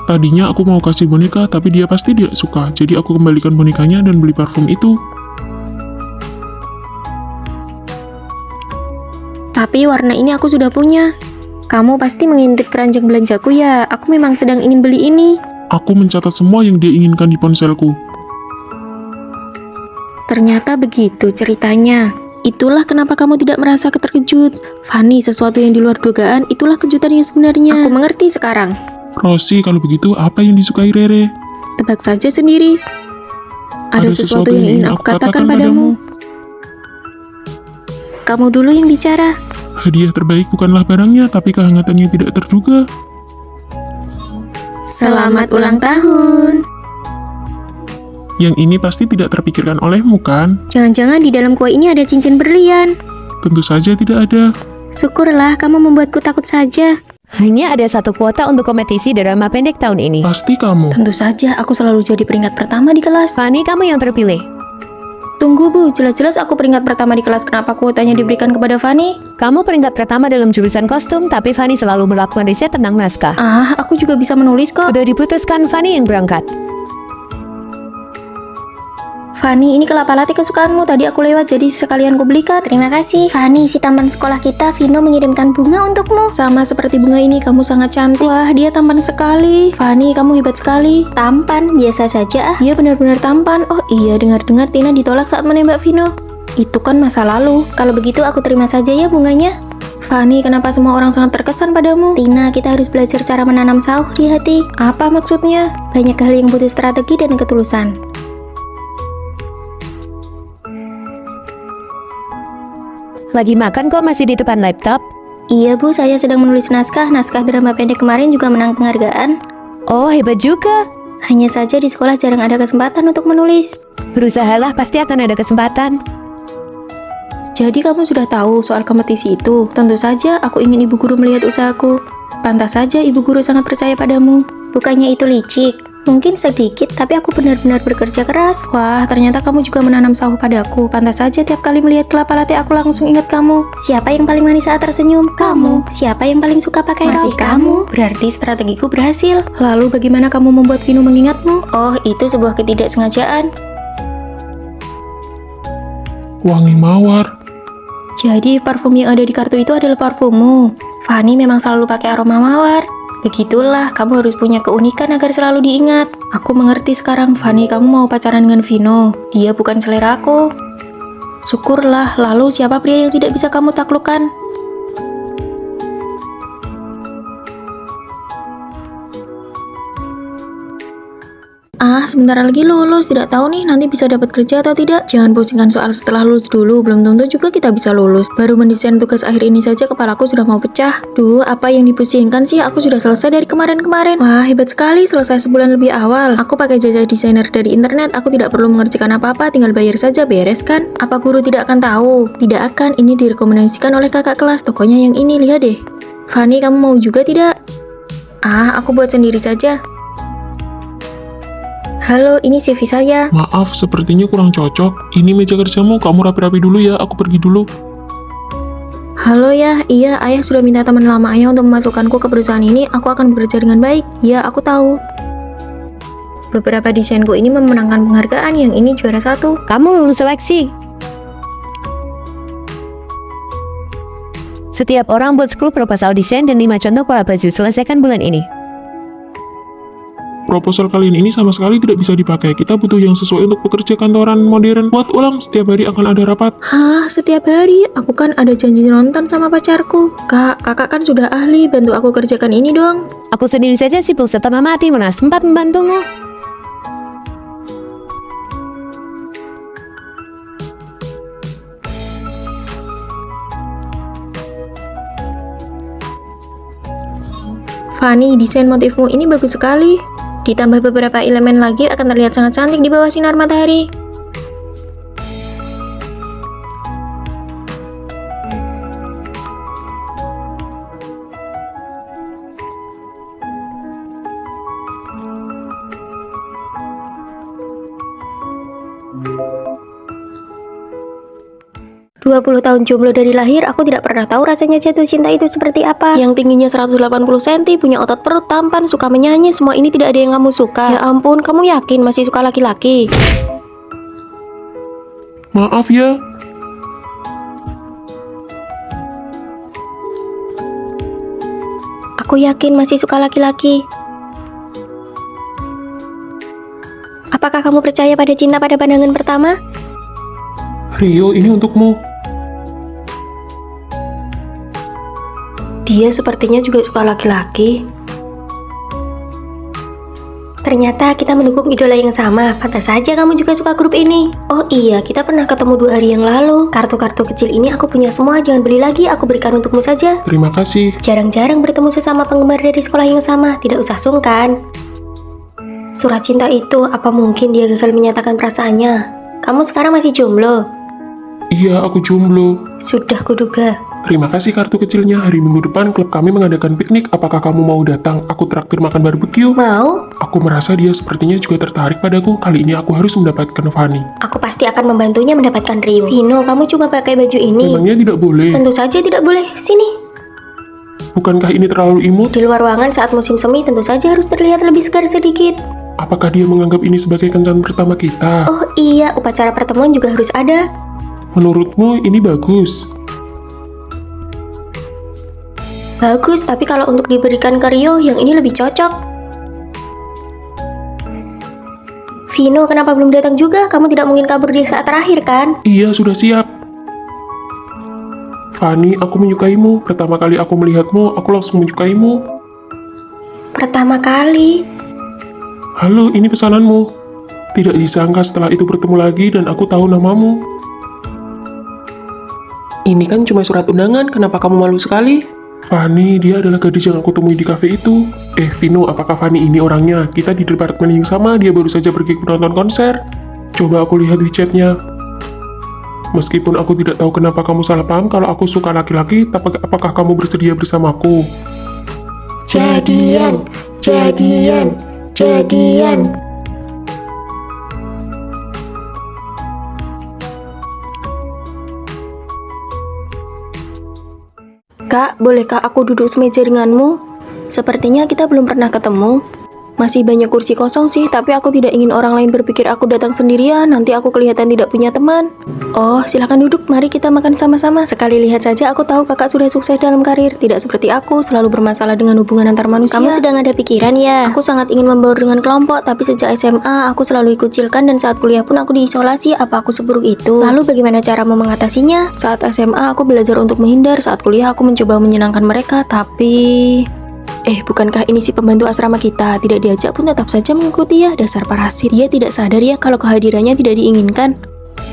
Tadinya aku mau kasih boneka, tapi dia pasti tidak suka. Jadi aku kembalikan bonekanya dan beli parfum itu. Tapi warna ini aku sudah punya. Kamu pasti mengintip keranjang belanjaku ya. Aku memang sedang ingin beli ini. Aku mencatat semua yang dia inginkan di ponselku. Ternyata begitu ceritanya. Itulah kenapa kamu tidak merasa terkejut. Fanny, sesuatu yang di luar dugaan, itulah kejutan yang sebenarnya. Aku mengerti sekarang. Rosie, kalau begitu apa yang disukai Rere? Tebak saja sendiri. Ada sesuatu yang ingin aku katakan padamu. Kamu dulu yang bicara. Hadiah terbaik bukanlah barangnya, tapi kehangatannya tidak terduga. Selamat ulang tahun. Yang ini pasti tidak terpikirkan olehmu, kan? Jangan-jangan di dalam kue ini ada cincin berlian. Tentu saja tidak ada. Syukurlah kamu membuatku takut saja. Hanya ada satu kuota untuk kompetisi drama pendek tahun ini. Pasti kamu. Tentu saja, aku selalu jadi peringkat pertama di kelas. Fanny, kamu yang terpilih. Tunggu Bu, jelas-jelas aku peringkat pertama di kelas. Kenapa kuotanya diberikan kepada Fanny? Kamu peringkat pertama dalam jurusan kostum, tapi Fanny selalu melakukan riset tentang naskah. Aku juga bisa menulis kok. Sudah diputuskan, Fanny yang berangkat. Fanny, ini kelapa latte kesukaanmu. Tadi aku lewat jadi sekalian kubelikan. Terima kasih, Fanny. Si tampan sekolah kita, Vino, mengirimkan bunga untukmu. Sama seperti bunga ini, kamu sangat cantik. Wah, dia tampan sekali. Fanny, kamu hebat sekali. Tampan, biasa saja ah. Dia benar-benar tampan. Oh iya, dengar-dengar Tina ditolak saat menembak Vino. Itu kan masa lalu. Kalau begitu aku terima saja ya bunganya. Fanny, kenapa semua orang sangat terkesan padamu? Tina, kita harus belajar cara menanam sauh di hati. Apa maksudnya? Banyak hal yang butuh strategi dan ketulusan. Lagi makan kok masih di depan laptop? Iya Bu, saya sedang menulis naskah. Naskah drama pendek kemarin juga menang penghargaan. Oh, hebat juga. Hanya saja di sekolah jarang ada kesempatan untuk menulis. Berusahalah, pasti akan ada kesempatan. Jadi kamu sudah tahu soal kompetisi itu? Tentu saja aku ingin ibu guru melihat usahaku. Pantas saja ibu guru sangat percaya padamu. Bukannya itu licik? Mungkin sedikit, tapi aku benar-benar bekerja keras. Wah, ternyata kamu juga menanam sauh padaku. Pantas saja tiap kali melihat kelapa latte aku langsung ingat kamu. Siapa yang paling manis saat tersenyum? Kamu. Siapa yang paling suka pakai Masih rok? Kamu. Berarti strategiku berhasil. Lalu bagaimana kamu membuat Vino mengingatmu? Oh, itu sebuah ketidaksengajaan. Wangi mawar. Jadi parfum yang ada di kartu itu adalah parfummu. Fanny memang selalu pakai aroma mawar. Begitulah, kamu harus punya keunikan agar selalu diingat. Aku mengerti sekarang, Fanny, kamu mau pacaran dengan Vino. Dia bukan selera aku. Syukurlah, lalu siapa pria yang tidak bisa kamu taklukkan? Sebentar lagi lulus, tidak tahu nih nanti bisa dapat kerja atau tidak. Jangan pusingkan soal setelah lulus dulu, belum tentu juga kita bisa lulus. Baru mendesain tugas akhir ini saja kepalaku sudah mau pecah. Duh, apa yang dipusingkan sih? Aku sudah selesai dari kemarin-kemarin. Wah, hebat sekali, selesai sebulan lebih awal. Aku pakai jasa desainer dari internet, aku tidak perlu mengerjakan apa-apa, tinggal bayar saja, beres kan? Apa guru tidak akan tahu? Tidak akan, ini direkomendasikan oleh kakak kelas, tokonya yang ini, lihat deh. Fanny, kamu mau juga tidak? Aku buat sendiri saja. Halo, ini CV saya. Maaf, sepertinya kurang cocok. Ini meja kerjamu, kamu rapi-rapi dulu ya, aku pergi dulu. Halo ya, iya ayah sudah minta teman lama ayah untuk memasukkanku ke perusahaan ini, aku akan bekerja dengan baik. Ya, aku tahu. Beberapa desainku ini memenangkan penghargaan, yang ini juara 1. Kamu lulus seleksi. Setiap orang buat 10 proposal desain dan 5 contoh pola baju. Selesaikan bulan ini. Proposal kalian ini sama sekali tidak bisa dipakai. Kita butuh yang sesuai untuk pekerja kantoran modern. Buat ulang, setiap hari akan ada rapat. Hah, setiap hari? Aku kan ada janji nonton sama pacarku. Kak, kakak kan sudah ahli, bantu aku kerjakan ini dong. Aku sendiri saja sibuk setengah mati, mana sempat membantumu. Fanny, desain motifmu ini bagus sekali. Ditambah beberapa elemen lagi akan terlihat sangat cantik di bawah sinar matahari. Dua 20 tahun jomblo dari lahir, aku tidak pernah tahu rasanya jatuh cinta itu seperti apa. Yang tingginya 180 cm, punya otot perut, tampan, suka menyanyi, semua ini tidak ada yang kamu suka. Ya ampun, kamu yakin masih suka laki-laki? Maaf ya. Aku yakin masih suka laki-laki. Apakah kamu percaya pada cinta pada pandangan pertama? Rio, ini untukmu. Dia sepertinya juga suka laki-laki. Ternyata kita mendukung idola yang sama. Pantas saja kamu juga suka grup ini. Oh iya, kita pernah ketemu 2 hari yang lalu. Kartu-kartu kecil ini aku punya semua. Jangan beli lagi, aku berikan untukmu saja. Terima kasih. Jarang-jarang bertemu sesama penggemar dari sekolah yang sama. Tidak usah sungkan. Surat cinta itu, apa mungkin dia gagal menyatakan perasaannya? Kamu sekarang masih jomblo? Iya, aku jomblo. Sudah kuduga. Terima kasih kartu kecilnya. Hari Minggu depan klub kami mengadakan piknik. Apakah kamu mau datang? Aku traktir makan barbeque. Mau? Aku merasa dia sepertinya juga tertarik padaku. Kali ini aku harus mendapatkan Fanny. Aku pasti akan membantunya mendapatkan Rio. Vino, kamu cuma pakai baju ini. Memangnya tidak boleh? Tentu saja tidak boleh. Sini. Bukankah ini terlalu imut? Di luar ruangan saat musim semi tentu saja harus terlihat lebih segar sedikit. Apakah dia menganggap ini sebagai kencan pertama kita? Oh iya, upacara pertemuan juga harus ada. Menurutmu ini bagus? Bagus, tapi kalau untuk diberikan ke Rio, yang ini lebih cocok. Vino, kenapa belum datang juga? Kamu tidak mungkin kabur di saat terakhir, kan? Iya, sudah siap. Fanny, aku menyukaimu. Pertama kali aku melihatmu, aku langsung menyukaimu. Pertama kali. Halo, ini pesananmu. Tidak disangka setelah itu bertemu lagi dan aku tahu namamu. Ini kan cuma surat undangan, kenapa kamu malu sekali? Fanny, dia adalah gadis yang aku temui di kafe itu. Vino, apakah Fanny ini orangnya? Kita di departemen yang sama, dia baru saja pergi menonton konser. Coba aku lihat WeChat-nya. Meskipun aku tidak tahu kenapa kamu salah paham kalau aku suka laki-laki, tapi apakah kamu bersedia bersamaku? Jadian, jadian, jadian. Kak, bolehkah aku duduk semeja denganmu? Sepertinya kita belum pernah ketemu. Masih banyak kursi kosong sih, tapi aku tidak ingin orang lain berpikir aku datang sendirian, nanti aku kelihatan tidak punya teman. Oh, silakan duduk, mari kita makan sama-sama. Sekali lihat saja aku tahu kakak sudah sukses dalam karir, tidak seperti aku, selalu bermasalah dengan hubungan antar manusia. Kamu sedang ada pikiran ya? Aku sangat ingin membaur dengan kelompok, tapi sejak SMA aku selalu dikucilkan dan saat kuliah pun aku diisolasi. Apa aku seburuk itu? Lalu bagaimana caramu mengatasinya? Saat SMA aku belajar untuk menghindar, saat kuliah aku mencoba menyenangkan mereka, tapi... bukankah ini si pembantu asrama kita? Tidak diajak pun tetap saja mengikuti ya, dasar parasit. Dia tidak sadar ya kalau kehadirannya tidak diinginkan.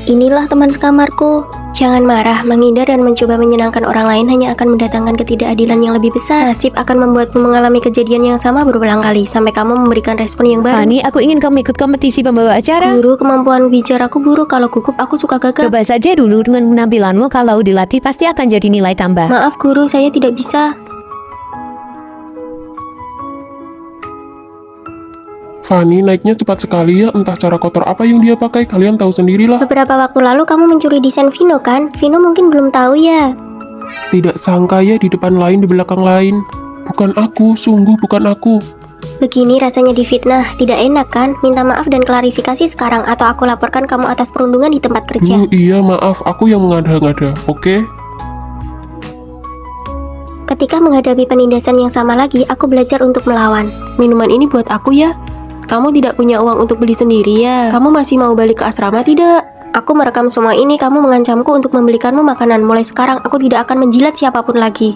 Inilah teman sekamarku. Jangan marah, menghindar dan mencoba menyenangkan orang lain hanya akan mendatangkan ketidakadilan yang lebih besar. Nasib akan membuatmu mengalami kejadian yang sama berulang kali sampai kamu memberikan respon yang baru. Fanny, aku ingin kamu ikut kompetisi pembawa acara. Guru, kemampuan bicaraku buruk. Kalau gugup aku suka gagap. Coba saja dulu dengan penampilanmu, kalau dilatih pasti akan jadi nilai tambah. Maaf guru, saya tidak bisa. Fanny, naiknya cepat sekali ya, entah cara kotor apa yang dia pakai, kalian tahu sendirilah. Beberapa waktu lalu kamu mencuri desain Vino kan? Vino mungkin belum tahu ya. Tidak sangka ya, di depan lain, di belakang lain. Bukan aku, sungguh bukan aku. Begini rasanya difitnah, tidak enak kan? Minta maaf dan klarifikasi sekarang atau aku laporkan kamu atas perundungan di tempat kerja. Iya maaf, aku yang mengada-ngada, oke? Ketika menghadapi penindasan yang sama lagi, aku belajar untuk melawan. Minuman ini buat aku ya. Kamu tidak punya uang untuk beli sendiri ya? Kamu masih mau balik ke asrama tidak? Aku merekam semua ini, kamu mengancamku untuk membelikanmu makanan. Mulai sekarang aku tidak akan menjilat siapapun lagi.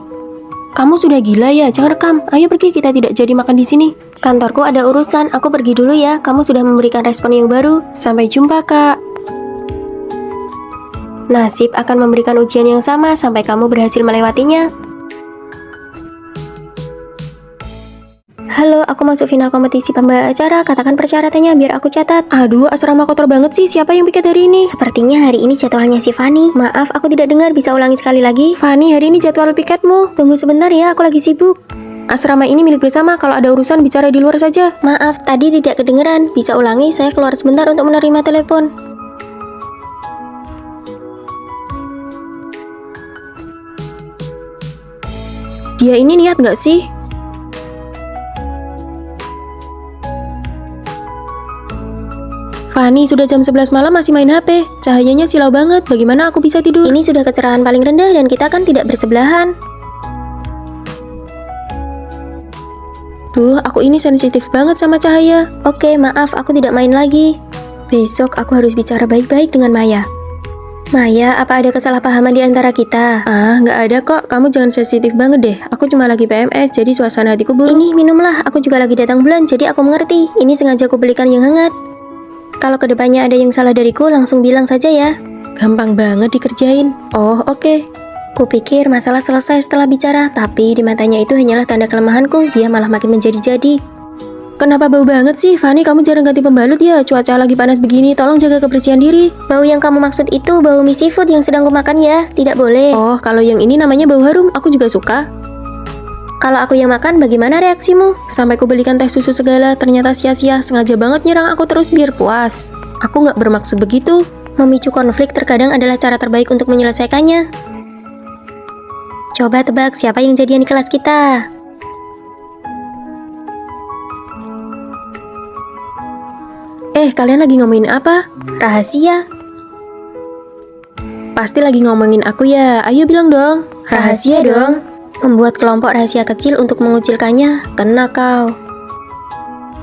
Kamu sudah gila ya? Jangan rekam. Ayo pergi, kita tidak jadi makan di sini. Kantorku ada urusan, aku pergi dulu ya. Kamu sudah memberikan respon yang baru. Sampai jumpa, Kak. Nasib akan memberikan ujian yang sama sampai kamu berhasil melewatinya. Halo, aku masuk final kompetisi pembawa acara. Katakan persyaratannya biar aku catat. Aduh, asrama kotor banget sih. Siapa yang piket hari ini? Sepertinya hari ini jadwalnya si Fanny. Maaf, aku tidak dengar. Bisa ulangi sekali lagi? Fanny, hari ini jadwal piketmu. Tunggu sebentar ya, aku lagi sibuk. Asrama ini milik bersama. Kalau ada urusan bicara di luar saja. Maaf, tadi tidak kedengeran. Bisa ulangi, saya keluar sebentar untuk menerima telepon. Dia ini niat nggak sih? Fanny, sudah jam 11 malam masih main HP. Cahayanya silau banget. Bagaimana aku bisa tidur? Ini sudah kecerahan paling rendah dan kita kan tidak bersebelahan. Duh, aku ini sensitif banget sama cahaya. Oke, maaf, aku tidak main lagi. Besok aku harus bicara baik-baik dengan Maya. Maya, apa ada kesalahpahaman di antara kita? Nggak ada kok. Kamu jangan sensitif banget deh. Aku cuma lagi PMS, jadi suasana hatiku buruk. Ini minumlah, aku juga lagi datang bulan, jadi aku mengerti. Ini sengaja aku belikan yang hangat. Kalau kedepannya ada yang salah dariku, langsung bilang saja ya. Gampang banget dikerjain. Oh, oke. Kupikir masalah selesai setelah bicara, tapi di matanya itu hanyalah tanda kelemahanku. Dia malah makin menjadi-jadi. Kenapa bau banget sih? Fanny, kamu jarang ganti pembalut ya? Cuaca lagi panas begini, tolong jaga kebersihan diri. Bau yang kamu maksud itu bau mie seafood yang sedang kumakan ya? Tidak boleh. Oh, kalau yang ini namanya bau harum, aku juga suka. Kalau aku yang makan, bagaimana reaksimu? Sampai ku belikan teh susu segala, ternyata sia-sia. Sengaja banget nyerang aku terus biar puas. Aku nggak bermaksud begitu. Memicu konflik terkadang adalah cara terbaik untuk menyelesaikannya. Coba tebak siapa yang jadian di kelas kita? Kalian lagi ngomongin apa? Rahasia. Pasti lagi ngomongin aku ya. Ayo bilang dong. Rahasia dong. Membuat kelompok rahasia kecil untuk mengucilkannya. Kena kau.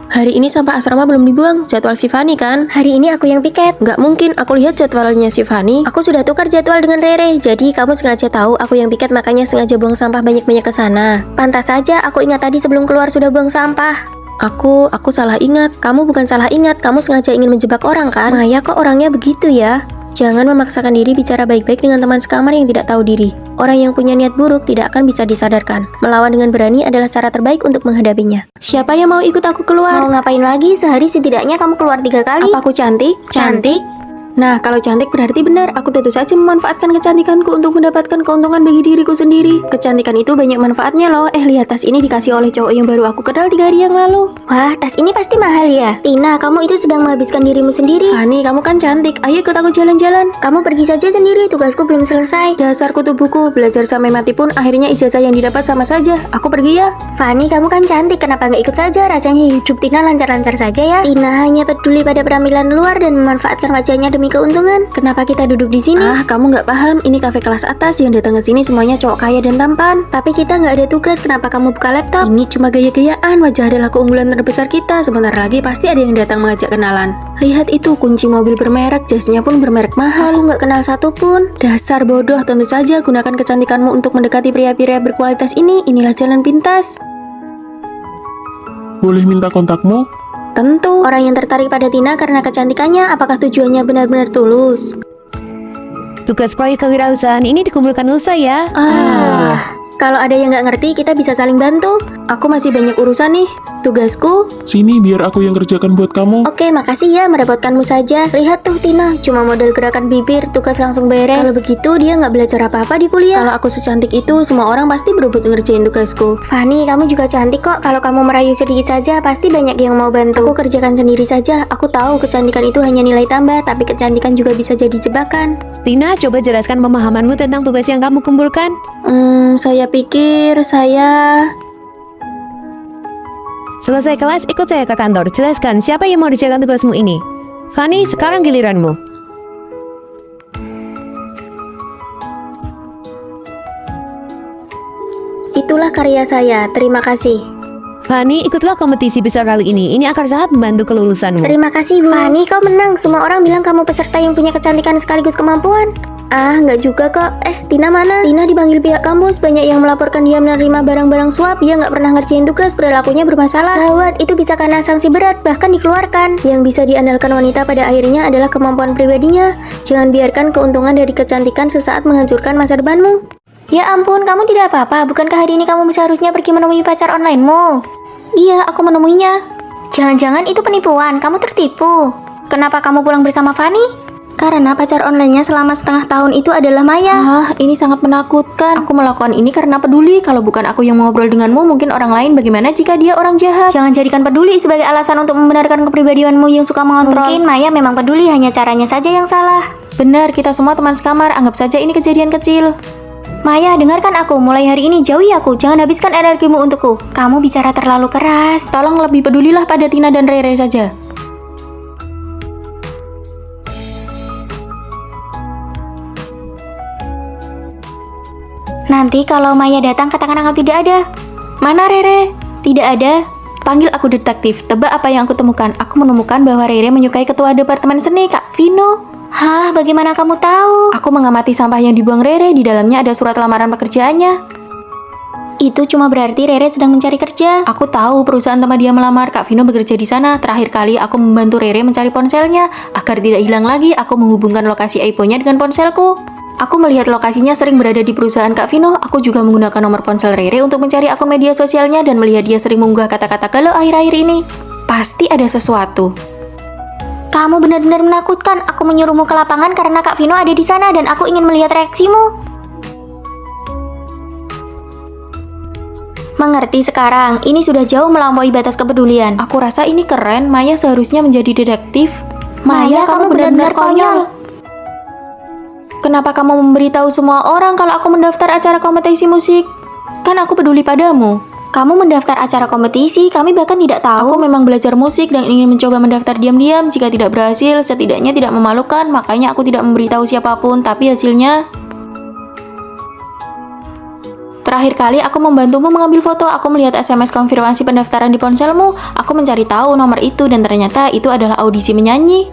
Hari ini sampah asrama belum dibuang. Jadwal si Fanny kan? Hari ini aku yang piket. Nggak mungkin, aku lihat jadwalnya si Fanny. Aku sudah tukar jadwal dengan Rere. Jadi kamu sengaja tahu aku yang piket, makanya sengaja buang sampah banyak-banyak ke sana. Pantas saja aku ingat tadi sebelum keluar sudah buang sampah. Aku salah ingat. Kamu bukan salah ingat, kamu sengaja ingin menjebak orang kan? Maya kok orangnya begitu ya? Jangan memaksakan diri bicara baik-baik dengan teman sekamar yang tidak tahu diri. Orang yang punya niat buruk tidak akan bisa disadarkan. Melawan dengan berani adalah cara terbaik untuk menghadapinya. Siapa yang mau ikut aku keluar? Mau ngapain lagi? Sehari setidaknya kamu keluar 3 kali. Apa aku cantik? Cantik? Nah, kalau cantik berarti benar. Aku tentu saja memanfaatkan kecantikanku untuk mendapatkan keuntungan bagi diriku sendiri. Kecantikan itu banyak manfaatnya loh. Lihat tas ini dikasih oleh cowok yang baru aku kenal 3 hari yang lalu. Wah, tas ini pasti mahal ya? Tina, kamu itu sedang menghabiskan dirimu sendiri. Hani, kamu kan cantik. Ayo ikut aku jalan-jalan. Kamu pergi saja sendiri, tugasku belum selesai. Dasar kutu buku, belajar sampai mati pun akhirnya ijazah yang didapat sama saja. Aku pergi ya. Fanny, kamu kan cantik, kenapa nggak ikut saja? Rasanya hidup Tina lancar-lancar saja ya. Tina hanya peduli pada penampilan luar dan memanfaatkan wajahnya demi keuntungan. Kenapa kita duduk di sini? Kamu nggak paham. Ini kafe kelas atas, yang datang ke sini semuanya cowok kaya dan tampan. Tapi kita nggak ada tugas, kenapa kamu buka laptop? Ini cuma gaya-gayaan. Wajah adalah keunggulan terbesar kita. Sebentar lagi pasti ada yang datang mengajak kenalan. Lihat itu, kunci mobil bermerek, jasnya pun bermerek mahal. Aku nggak kenal satu pun. Dasar bodoh, tentu saja gunakan kecantikanmu untuk mendekati pria-pria berkualitas ini. Inilah jalan pintas. Boleh minta kontakmu? Tentu. Orang yang tertarik pada Tina karena kecantikannya, apakah tujuannya benar-benar tulus? Tugas proyek kewirausahaan ini dikumpulkan Nusa ya. Kalau ada yang nggak ngerti, kita bisa saling bantu. Aku masih banyak urusan nih. Tugasku. Sini biar aku yang kerjakan buat kamu. Oke, makasih ya, merepotkanmu saja. Lihat tuh Tina, cuma model gerakan bibir, tugas langsung beres. Kalau begitu dia nggak belajar apa-apa di kuliah. Kalau aku secantik itu, semua orang pasti berebut ngerjain tugasku. Fanny, kamu juga cantik kok. Kalau kamu merayu sedikit saja, pasti banyak yang mau bantu. Aku kerjakan sendiri saja. Aku tahu kecantikan itu hanya nilai tambah, tapi kecantikan juga bisa jadi jebakan. Tina, coba jelaskan pemahamanmu tentang tugas yang kamu kumpulkan. Saya pikir saya... Selesai kelas, ikut saya ke kantor. Jelaskan siapa yang mau dijalankan tugasmu ini. Fanny, sekarang giliranmu. Itulah karya saya, terima kasih. Fanny, ikutlah kompetisi besar kali ini. Ini akan sangat membantu kelulusanmu. Terima kasih, Bu. Fanny, kau menang. Semua orang bilang kamu peserta yang punya kecantikan sekaligus kemampuan. Nggak juga kok. Tina mana? Tina dipanggil pihak kampus. Banyak yang melaporkan dia menerima barang-barang suap. Dia nggak pernah ngerjain tugas, perilakunya bermasalah. Gawat, itu bisa kena sanksi berat, bahkan dikeluarkan. Yang bisa diandalkan wanita pada akhirnya adalah kemampuan pribadinya. Jangan biarkan keuntungan dari kecantikan sesaat menghancurkan masa depanmu. Ya ampun, kamu tidak apa-apa. Bukankah hari ini kamu seharusnya pergi menemui pacar onlinemu? Iya, aku menemuinya. Jangan-jangan itu penipuan, kamu tertipu. Kenapa kamu pulang bersama Fanny? Karena pacar online-nya selama setengah tahun itu adalah Maya. Ini sangat menakutkan. Aku melakukan ini karena peduli. Kalau bukan aku yang ngobrol denganmu, mungkin orang lain. Bagaimana jika dia orang jahat? Jangan jadikan peduli sebagai alasan untuk membenarkan kepribadianmu yang suka mengontrol. Mungkin Maya memang peduli, hanya caranya saja yang salah. Benar, kita semua teman sekamar. Anggap saja ini kejadian kecil. Maya, dengarkan aku. Mulai hari ini jauhi aku. Jangan habiskan energimu untukku. Kamu bicara terlalu keras. Tolong lebih pedulilah pada Tina dan Rere saja. Nanti kalau Maya datang, katakan aku tidak ada. Mana Rere? Tidak ada. Panggil aku detektif. Tebak apa yang aku temukan. Aku menemukan bahwa Rere menyukai ketua departemen seni, Kak Vino. Hah, bagaimana kamu tahu? Aku mengamati sampah yang dibuang Rere. Di dalamnya ada surat lamaran pekerjaannya. Itu cuma berarti Rere sedang mencari kerja. Aku tahu perusahaan tempat dia melamar. Kak Vino bekerja di sana. Terakhir kali aku membantu Rere mencari ponselnya. Agar tidak hilang lagi, aku menghubungkan lokasi iPhone-nya dengan ponselku. Aku melihat lokasinya sering berada di perusahaan Kak Vino. Aku juga menggunakan nomor ponsel Rere untuk mencari akun media sosialnya dan melihat dia sering mengunggah kata-kata galau akhir-akhir ini. Pasti ada sesuatu. Kamu benar-benar menakutkan. Aku menyuruhmu ke lapangan karena Kak Vino ada di sana dan aku ingin melihat reaksimu. Mengerti sekarang, ini sudah jauh melampaui batas kepedulian. Aku rasa ini keren. Maya seharusnya menjadi detektif. Maya, kamu benar-benar konyol. Kenapa kamu memberitahu semua orang kalau aku mendaftar acara kompetisi musik? Kan aku peduli padamu. Kamu mendaftar acara kompetisi, kami bahkan tidak tahu. Aku memang belajar musik dan ingin mencoba mendaftar diam-diam. Jika tidak berhasil, setidaknya tidak memalukan. Makanya aku tidak memberitahu siapapun. Tapi hasilnya... Terakhir kali aku membantumu mengambil foto, aku melihat SMS konfirmasi pendaftaran di ponselmu. Aku mencari tahu nomor itu dan ternyata itu adalah audisi menyanyi.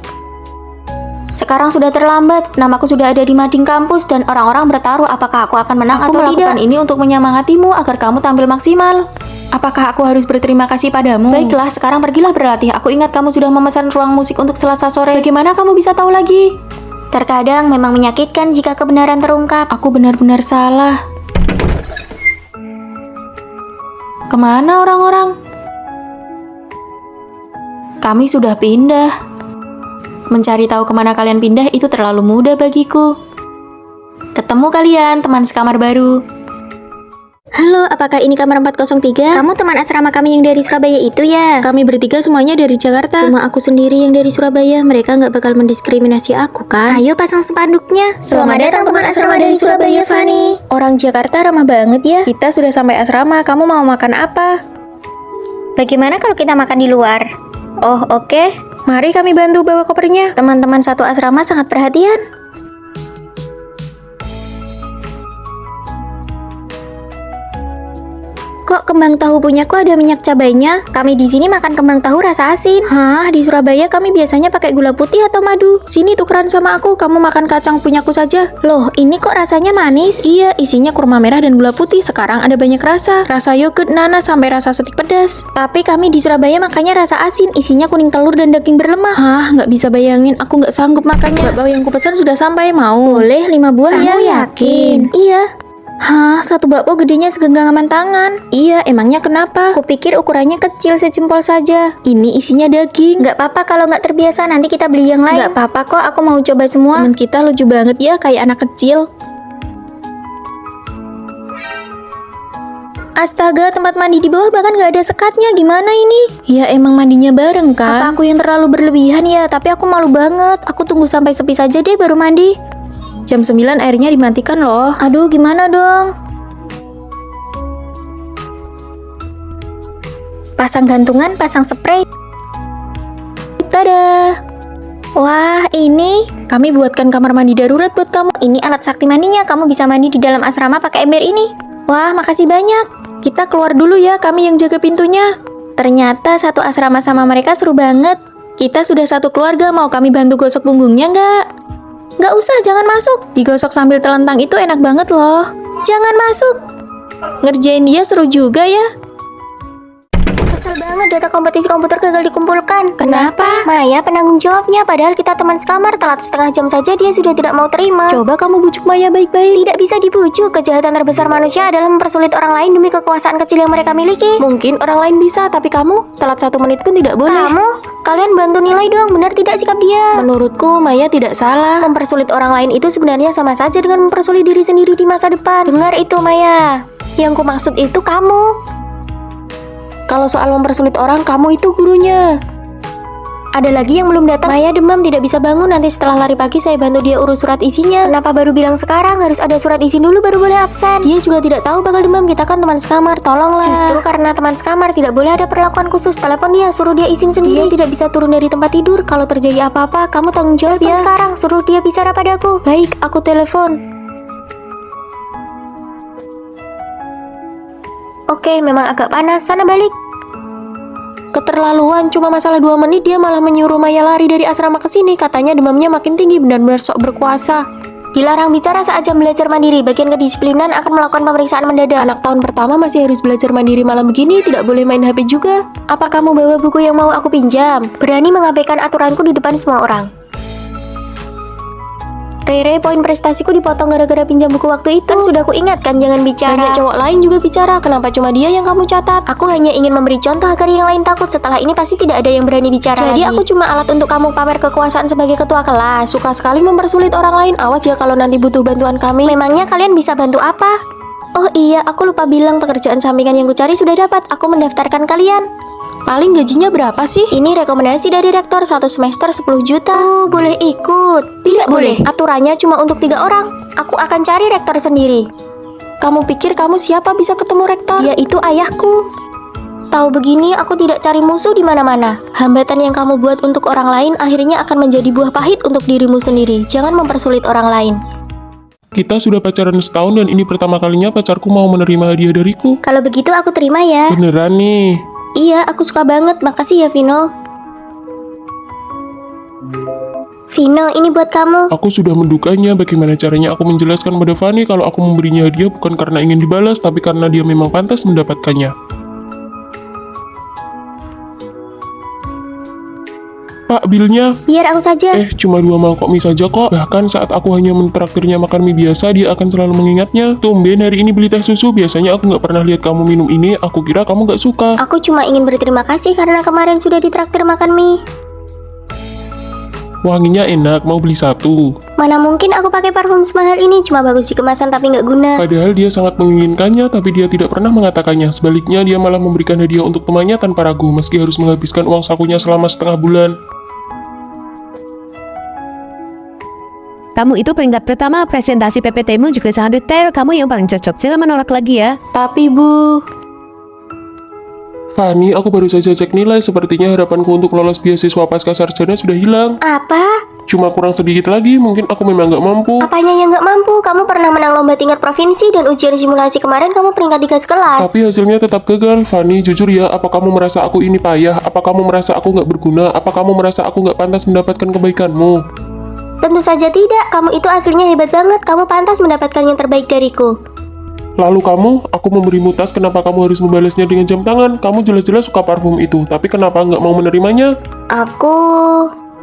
Sekarang sudah terlambat, namaku sudah ada di mading kampus dan orang-orang bertaruh apakah aku akan menang Aku atau melakukan tidak. ini untuk menyemangatimu agar kamu tampil maksimal. Apakah aku harus berterima kasih padamu? Baiklah, sekarang pergilah berlatih. Aku ingat kamu sudah memesan ruang musik untuk Selasa sore. Bagaimana kamu bisa tahu lagi? Terkadang memang menyakitkan jika kebenaran terungkap. Aku benar-benar salah. Kemana orang-orang? Kami sudah pindah. Mencari tahu kemana kalian pindah itu terlalu mudah bagiku. Ketemu kalian, teman sekamar baru. Halo, apakah ini kamar 403? Kamu teman asrama kami yang dari Surabaya itu ya? Kami bertiga semuanya dari Jakarta. Cuma aku sendiri yang dari Surabaya, mereka nggak bakal mendiskriminasi aku kan? Ayo pasang spanduknya. Selamat datang teman asrama dari Surabaya, Fanny. Orang Jakarta ramah banget ya. Kita sudah sampai asrama, kamu mau makan apa? Bagaimana kalau kita makan di luar? Oh, oke. Mari kami bantu bawa kopernya. Teman-teman satu asrama sangat perhatian. Kok kembang tahu punyaku ada minyak cabainya? Kami di sini makan kembang tahu rasa asin. Hah, di Surabaya kami biasanya pakai gula putih atau madu. Sini tukeran sama aku, kamu makan kacang punyaku saja. Loh, ini kok rasanya manis? Iya, isinya kurma merah dan gula putih. Sekarang ada banyak rasa. Rasa yogurt, nanas, sampai rasa stik pedas. Tapi kami di Surabaya makannya rasa asin, isinya kuning telur dan daging berlemak. Hah, nggak bisa bayangin. Aku nggak sanggup makannya. Bakpao yang kupesan sudah sampai, mau? Boleh 5 buah ya? Kamu yakin? Iya. Hah, satu bakpao gedenya segenggaman tangan. Iya, emangnya kenapa? Kupikir ukurannya kecil sejempol saja. Ini isinya daging. Nggak apa-apa kalau nggak terbiasa, nanti kita beli yang lain. Nggak apa-apa kok, aku mau coba semua. Temen kita lucu banget ya, kayak anak kecil. Astaga, tempat mandi di bawah bahkan nggak ada sekatnya. Gimana ini? Ya emang mandinya bareng Apa kan? aku yang terlalu berlebihan ya? Tapi aku malu banget. Aku tunggu sampai sepi saja deh baru mandi. Jam 9 airnya dimatikan loh. Aduh, gimana dong? Pasang gantungan, pasang spray. Tada! Wah, ini Kami buatkan kamar mandi darurat buat kamu. ini alat sakti mandinya. Kamu bisa mandi di dalam asrama pakai ember ini. Wah, makasih banyak. Kita keluar dulu ya, kami yang jaga pintunya. Ternyata satu asrama sama mereka seru banget. Kita sudah satu keluarga, mau kami bantu gosok punggungnya nggak? Nggak usah, jangan masuk. Digosok sambil telentang itu enak banget loh. Jangan masuk. Ngerjain dia seru juga ya. Kesel banget data kompetisi komputer gagal dikumpulkan. Kenapa? Maya penanggung jawabnya, padahal kita teman sekamar. Telat setengah jam saja dia sudah tidak mau terima. Coba kamu bujuk Maya baik-baik. Tidak bisa dibujuk. Kejahatan terbesar manusia adalah mempersulit orang lain demi kekuasaan kecil yang mereka miliki. Mungkin orang lain bisa, tapi kamu telat 1 menit pun tidak boleh. Kalian bantu nilai dong, benar tidak sikap dia? Menurutku Maya tidak salah. Mempersulit orang lain itu sebenarnya sama saja dengan mempersulit diri sendiri di masa depan. Dengar itu, Maya. Yang kumaksud itu kamu. Kalau soal mempersulit orang, kamu itu gurunya. Ada lagi yang belum datang. Maya demam, tidak bisa bangun. Nanti setelah lari pagi saya bantu dia urus surat isinya. Kenapa baru bilang sekarang? Harus ada surat izin dulu baru boleh absen. Dia juga tidak tahu bakal demam. Kita kan teman sekamar, tolonglah. Justru karena teman sekamar tidak boleh ada perlakuan khusus. Telepon dia, suruh dia izin Dia sendiri. tidak bisa turun dari tempat tidur. Kalau terjadi apa-apa, kamu tanggung jawab Telepon ya. sekarang, suruh dia bicara padaku. Baik, aku telepon. Oke, memang agak panas. Sana balik. Keterlaluan, cuma masalah 2 menit dia malah menyuruh Maya lari dari asrama ke sini. Katanya demamnya makin tinggi, benar-benar sok berkuasa. Dilarang bicara saat jam belajar mandiri. Bagian kedisiplinan akan melakukan pemeriksaan mendadak. Anak tahun pertama masih harus belajar mandiri malam begini, tidak boleh main HP juga. Apa kamu bawa buku yang mau aku pinjam? Berani mengabaikan aturanku di depan semua orang. Rere, poin prestasiku dipotong gara-gara pinjam buku waktu itu. Kan sudah kuingatkan jangan bicara. Banyak cowok lain juga bicara, kenapa cuma dia yang kamu catat? Aku hanya ingin memberi contoh agar yang lain takut. Setelah ini pasti tidak ada yang berani bicara Jadi lagi. aku cuma alat untuk kamu pamer kekuasaan sebagai ketua kelas. Suka sekali mempersulit orang lain. Awas ya kalau nanti butuh bantuan kami. Memangnya kalian bisa bantu apa? Oh iya, aku lupa bilang pekerjaan sampingan yang kucari sudah dapat. Aku mendaftarkan kalian. Paling gajinya berapa sih? Ini rekomendasi dari rektor, 1 semester 10 juta. Oh, boleh ikut? Tidak boleh. Aturannya cuma untuk 3 orang. Aku akan cari rektor sendiri. Kamu pikir kamu siapa bisa ketemu rektor? Dia itu ayahku. Tahu begini, aku tidak cari musuh di mana-mana. Hambatan yang kamu buat untuk orang lain akhirnya akan menjadi buah pahit untuk dirimu sendiri. Jangan mempersulit orang lain. Kita sudah pacaran setahun dan ini pertama kalinya pacarku mau menerima hadiah dariku. Kalau begitu aku terima ya. Beneran nih. Iya, aku suka banget. Makasih ya, Vino. Vino, ini buat kamu. Aku sudah mendukanya bagaimana caranya aku menjelaskan pada Fanny kalau aku memberinya hadiah bukan karena ingin dibalas, tapi karena dia memang pantas mendapatkannya. Pak, bilnya? Biar aku saja. Cuma 2 mangkok mie saja kok. Bahkan saat aku hanya mentraktirnya makan mie biasa, dia akan selalu mengingatnya. Tumben hari ini beli teh susu, biasanya aku nggak pernah lihat kamu minum ini, aku kira kamu nggak suka. Aku cuma ingin berterima kasih karena kemarin sudah ditraktir makan mie. Wanginya enak, mau beli 1. Mana mungkin aku pakai parfum semahal ini, cuma bagus di kemasan tapi nggak guna. Padahal dia sangat menginginkannya, tapi dia tidak pernah mengatakannya. Sebaliknya, dia malah memberikan hadiah untuk temannya tanpa ragu, meski harus menghabiskan uang sakunya selama setengah bulan. Kamu itu peringkat pertama, presentasi PPT-mu juga sangat detail. Kamu yang paling cocok, jangan menolak lagi ya. Tapi Bu, Fanny, aku baru saja cek nilai, sepertinya harapanku untuk lolos beasiswa pasca sarjana sudah hilang. Apa? Cuma kurang sedikit lagi, mungkin aku memang nggak mampu. Apanya yang nggak mampu? Kamu pernah menang lomba tingkat provinsi dan ujian simulasi kemarin kamu peringkat 3 sekelas. Tapi hasilnya tetap gagal. Fanny, jujur ya, apa kamu merasa aku ini payah? Apa kamu merasa aku nggak berguna? Apa kamu merasa aku nggak pantas mendapatkan kebaikanmu? Tentu saja tidak. Kamu itu aslinya hebat banget. Kamu pantas mendapatkan yang terbaik dariku. Lalu kamu, aku memberimu tas, kenapa kamu harus membalasnya dengan jam tangan? Kamu jelas-jelas suka parfum itu, tapi kenapa nggak mau menerimanya?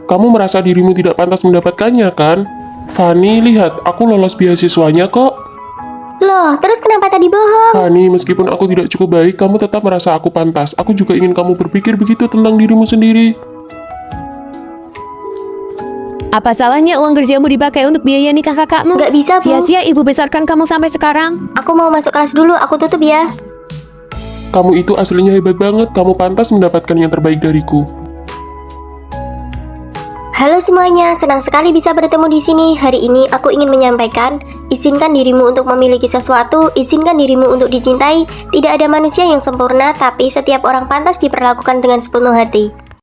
Kamu merasa dirimu tidak pantas mendapatkannya, kan? Fanny, lihat, aku lolos beasiswanya kok. Loh, terus kenapa tadi bohong? Fanny, meskipun aku tidak cukup baik, kamu tetap merasa aku pantas. Aku juga ingin kamu berpikir begitu tentang dirimu sendiri. Apa salahnya uang kerjamu dipakai untuk biaya nikah kakakmu? Nggak bisa, Bu. Sia-sia ibu besarkan kamu sampai sekarang. Aku mau masuk kelas dulu. Aku tutup ya. Kamu itu aslinya hebat banget, kamu pantas mendapatkan yang terbaik dariku. Halo semuanya, senang sekali bisa bertemu di sini. Hari ini aku ingin menyampaikan, izinkan dirimu untuk memiliki sesuatu, izinkan dirimu untuk dicintai. Tidak ada manusia yang sempurna, tapi setiap orang pantas diperlakukan dengan sepenuh hati.